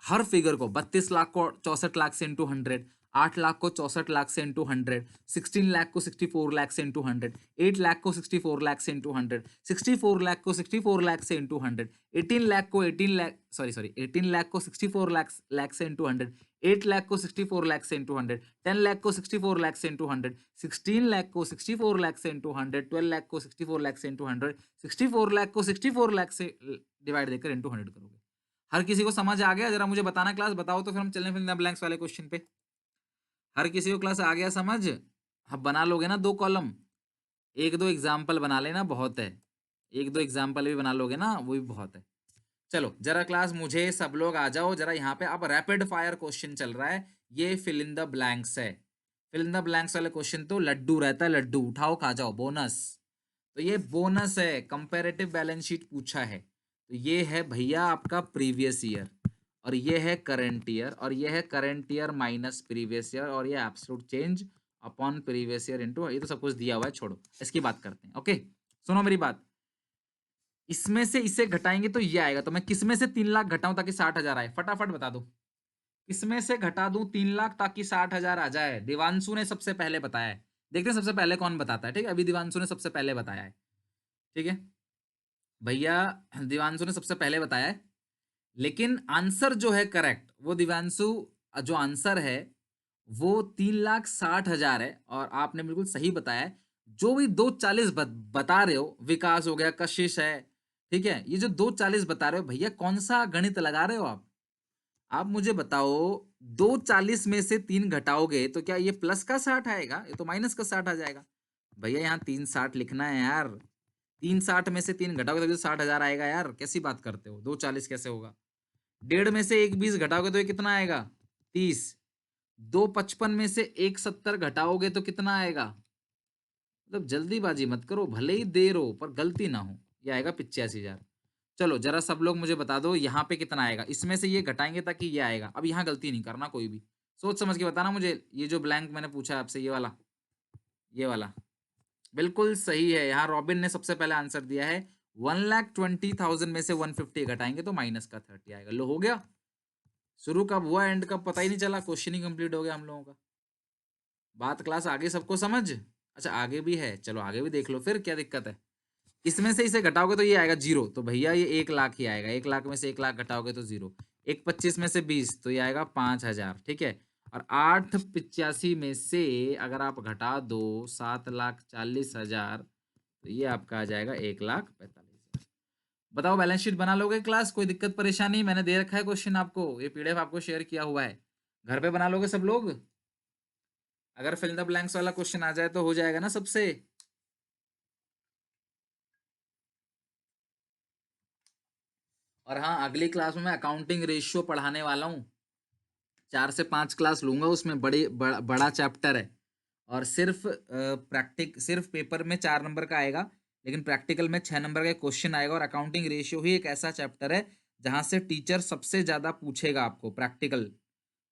Speaker 1: हर फिगर को 32 लाख को 64 लाख से इंटू 100, 8 लाख को 64 लाख से इंटू 100, 16 लाख को 64 लाख से इंटू 100, 8 लाख को 64 लाख से इंटू 100, 64 लाख को 64 लाख से इंटू 100, 18 लाख को 18 लाख, सॉरी 18 लाख को 64 लाख से इंटू 100, 8 लाख को 64 लाख से इंटू 100, 10 लाख को 64 लाख से इंटू 100, 16 लाख को 64 लाख से इंटू 100, 12 लाख को 64 लाख से इंटू 100, 64 लाख को 64 लाख से डिवाइड देकर इंटू 100 करोगे। हर किसी को समझ आ गया? जरा मुझे बताना क्लास, बताओ तो फिर हम चलें फिल द ब्लैंक्स वाले क्वेश्चन पे। हर किसी को क्लास आ गया समझ? अब बना लोगे ना दो कॉलम, एक दो एग्जाम्पल बना लेना, बहुत है। एक दो एग्जाम्पल भी बना लोगे ना, वो भी बहुत है। चलो जरा क्लास, मुझे सब लोग आ जाओ जरा यहाँ पे। अब रैपिड फायर क्वेश्चन चल रहा है, ये फिल इन द ब्लैंक्स है। फिल इन द ब्लैंक्स वाले क्वेश्चन तो लड्डू रहता है, लड्डू उठाओ खा जाओ, बोनस। तो ये बोनस है, कंपैरेटिव बैलेंस शीट पूछा है। तो ये है भैया आपका प्रीवियस ईयर, और ये है करंट ईयर, और ये है current year minus previous year, और ये absolute change upon previous year into, ये तो सब कुछ दिया हुआ है, छोड़ो इसकी बात करते हैं। ओके सुनो मेरी बात, इसमें से इसे घटाएंगे तो ये आएगा। तो मैं किसमें से 3 लाख घटाऊं ताकि 60,000 आए? फटाफट बता दो, किसमें से घटा दूं 3 लाख ताकि 60,000 आ जाए? दिवांशु ने सबसे पहले बताया है, देखते हैं सबसे पहले कौन बताता है। ठीक है, अभी दिवांशु ने सबसे पहले बताया है। ठीक है भैया, दिवांशु ने सबसे पहले बताया है, लेकिन आंसर जो है करेक्ट, वो दिवांशु जो आंसर है वो 3,60,000 है, और आपने बिल्कुल सही बताया है। जो भी 240 बता रहे हो, विकास हो गया, कशिश है, ठीक है, ये जो 240 बता रहे हो भैया, कौन सा गणित लगा रहे हो आप मुझे बताओ। 240 में से 3 घटाओगे तो क्या ये प्लस का 60 आएगा? ये तो माइनस का 60 आ जाएगा भैया। यहाँ 360 लिखना है यार, 360 में से 3 घटाओगे तो 60,000 आएगा यार, कैसी बात करते हो? 240 कैसे होगा? 1.5 में से 1 20 घटाओगे तो ये कितना आएगा? 30। 255 में से 170 घटाओगे तो कितना आएगा? मतलब जल्दीबाजी मत करो, भले ही देर हो पर गलती ना हो। ये आएगा 85,000। चलो जरा सब लोग मुझे बता दो यहाँ पे कितना आएगा। इसमें से ये घटाएंगे ताकि ये आएगा। अब यहाँ गलती नहीं करना कोई भी, सोच समझ के बताना मुझे। ये जो ब्लैंक मैंने पूछा आपसे, ये वाला बिल्कुल सही है। यहाँ रॉबिन ने सबसे पहले आंसर दिया है। 1,20,000 में से 150 घटाएंगे तो माइनस का 30 आएगा। लो हो गया, शुरू कब हुआ एंड कब पता ही नहीं चला, क्वेश्चन ही कंप्लीट हो गया हम लोगों का। बात क्लास आगे सबको समझ? अच्छा आगे भी है, चलो आगे भी देख लो, फिर क्या दिक्कत है। इसमें से इसे घटाओगे तो ये आएगा 0, तो भैया ये 1 लाख ही आएगा। 1 लाख में से 1 लाख घटाओगे तो 0। 125 में से 20 तो ये आएगा 5,000। ठीक है, और 885 में से अगर आप घटा दो 7,40,000 तो ये आपका आ जाएगा 1,45,000। बताओ बैलेंस शीट बना लोगे क्लास? कोई दिक्कत परेशानी? मैंने दे रखा है क्वेश्चन आपको, ये पीडीएफ आपको शेयर किया हुआ है, घर पे बना लोगे सब लोग? अगर फिल द ब्लैंक्स वाला क्वेश्चन आ जाए तो हो जाएगा ना सबसे? और हाँ, अगली क्लास में मैं अकाउंटिंग रेशियो पढ़ाने वाला हूँ। 4 से 5 क्लास लूंगा, उसमें बड़ा चैप्टर है, और सिर्फ सिर्फ पेपर में 4 नंबर का आएगा, लेकिन प्रैक्टिकल में 6 नंबर का क्वेश्चन आएगा। और अकाउंटिंग रेशियो ही एक ऐसा चैप्टर है जहां से टीचर सबसे ज्यादा पूछेगा आपको।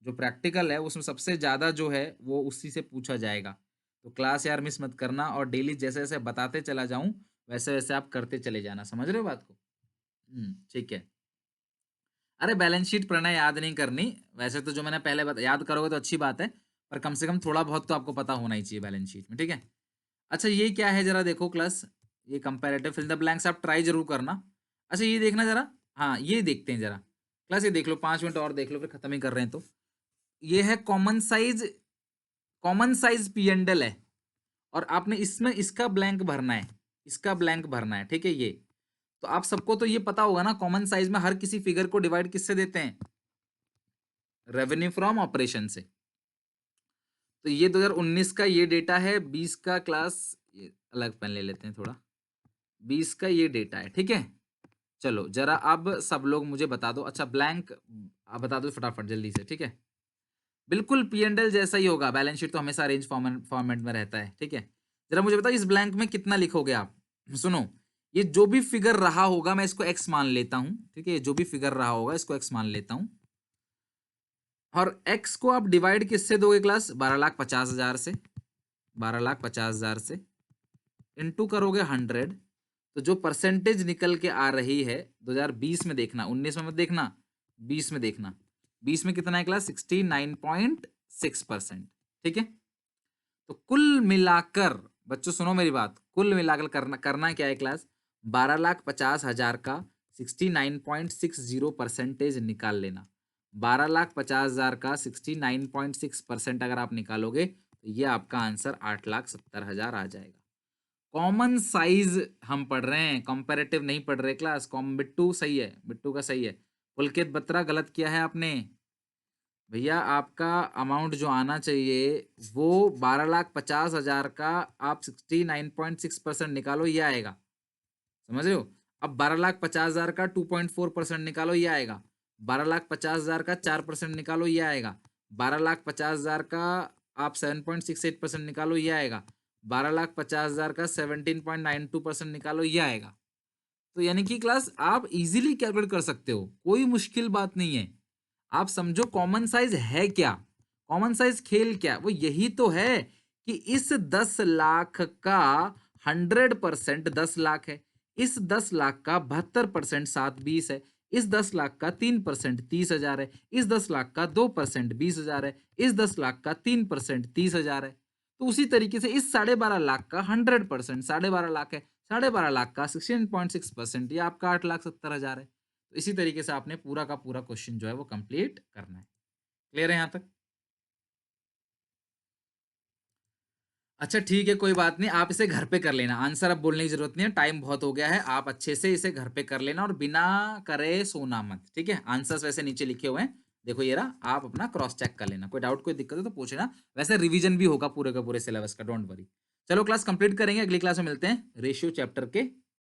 Speaker 1: प्रैक्टिकल है उसमें सबसे ज्यादा जो है वो उसी से पूछा जाएगा। तो क्लास यार मिस मत करना, और डेली जैसे जैसे बताते चला जाऊं वैसे वैसे आप करते चले जाना। समझ रहे हो बात को? ठीक है। अरे बैलेंस शीट पढ़ना याद नहीं करनी, वैसे तो जो मैंने पहले याद करोगे तो अच्छी बात है, पर कम से कम थोड़ा बहुत तो आपको पता होना ही चाहिए बैलेंस शीट में। ठीक है। अच्छा ये क्या है जरा देखो क्लास, ये कंपैरेटिव फिल द ब्लैंक्स आप ट्राई जरूर करना। अच्छा ये देखना जरा, हाँ ये देखते हैं जरा क्लास, ये देख लो 5 मिनट और देख लो, फिर खत्म ही कर रहे हैं। तो ये है कॉमन साइज पी एंडल है, और आपने इसमें इसका ब्लैंक भरना है, इसका ब्लैंक भरना है। ठीक है। ये तो आप सबको तो ये पता होगा ना, कॉमन साइज में हर किसी फिगर को डिवाइड किससे देते हैं? रेवेन्यू फ्रॉम ऑपरेशन से। तो ये 2019 का ये डेटा है, 20 का क्लास, ये अलग पेन ले लेते हैं थोड़ा, 20 का ये डेटा है। ठीक है। चलो जरा अब सब लोग मुझे बता दो। अच्छा ब्लैंक आप बता दो फटाफट जल्दी से। ठीक है। बिल्कुल पी एंड एल जैसा ही होगा, बैलेंस शीट तो हमेशा अरेंज फॉर्मेट में रहता है। ठीक है। जरा मुझे बताओ इस ब्लैंक में कितना लिखोगे आप? सुनो, ये जो भी फिगर रहा होगा मैं इसको एक्स मान लेता हूं। ठीक है। जो भी फिगर रहा होगा इसको एक्स मान लेता हूं, और एक्स को आप डिवाइड किससे दोगे क्लास? 12,50,000 से, 12,50,000 से इंटू करोगे 100। तो जो परसेंटेज निकल के आ रही है 2020 में देखना, 19 में मत देखना, 20 में देखना। 20 में कितना है क्लास? 69.6%। ठीक है। तो कुल मिलाकर बच्चों सुनो मेरी बात, कुल मिलाकर करना क्या है क्लास? 12,50,000 का 69.60% निकाल लेना। 12,50,000 का 69.6% अगर आप निकालोगे तो ये आपका आंसर 8,70,000 आ जाएगा। कॉमन साइज हम पढ़ रहे हैं, कंपैरेटिव नहीं पढ़ रहे क्लास। बिट्टू सही है, बिट्टू का सही है। पुलकित बत्रा गलत किया है आपने भैया। आपका अमाउंट जो आना चाहिए वो 12,50,000 का आप 69.6% निकालो, ये आएगा। समझ रहे हो? अब 12,50,000 का 2.4% निकालो, ये आएगा। 12,50,000 का 4% निकालो, ये आएगा। 12,50,000 का आप 7.68% निकालो, ये आएगा। 12,50,000 का 17.92% निकालो, ये आएगा। तो यानी कि क्लास आप इजीली कैलकुलेट कर सकते हो, कोई मुश्किल बात नहीं है। आप समझो कॉमन साइज है क्या, कॉमन साइज खेल क्या, वो यही तो है कि इस 10 लाख का 100% 10 लाख है, इस 10 लाख का 72% 720 है, इस 10 लाख का 3% 30,000 है, इस 10 लाख का 2% 20,000 है, इस 10 लाख का 3% 30,000 है। तो उसी तरीके से इस 12.5 लाख का 100% 12.5 लाख है, 12.5 लाख का 16.6% ये आपका 8,70,000 है। तो इसी तरीके से आपने पूरा का पूरा क्वेश्चन जो है वो कंप्लीट करना है। क्लियर है यहां तक? अच्छा ठीक है, कोई बात नहीं, आप इसे घर पे कर लेना। आंसर अब बोलने की जरूरत नहीं है, टाइम बहुत हो गया है। आप अच्छे से इसे घर पे कर लेना और बिना करे सोना मत। ठीक है। आंसर्स वैसे नीचे लिखे हुए हैं, देखो ये रहा, आप अपना क्रॉस चेक कर लेना। कोई डाउट कोई दिक्कत है तो पूछना। वैसे रिवीजन भी होगा पूरे का पूरे सिलेबस का, डोंट वरी। चलो क्लास कंप्लीट करेंगे, अगली क्लास में मिलते हैं रेशियो चैप्टर के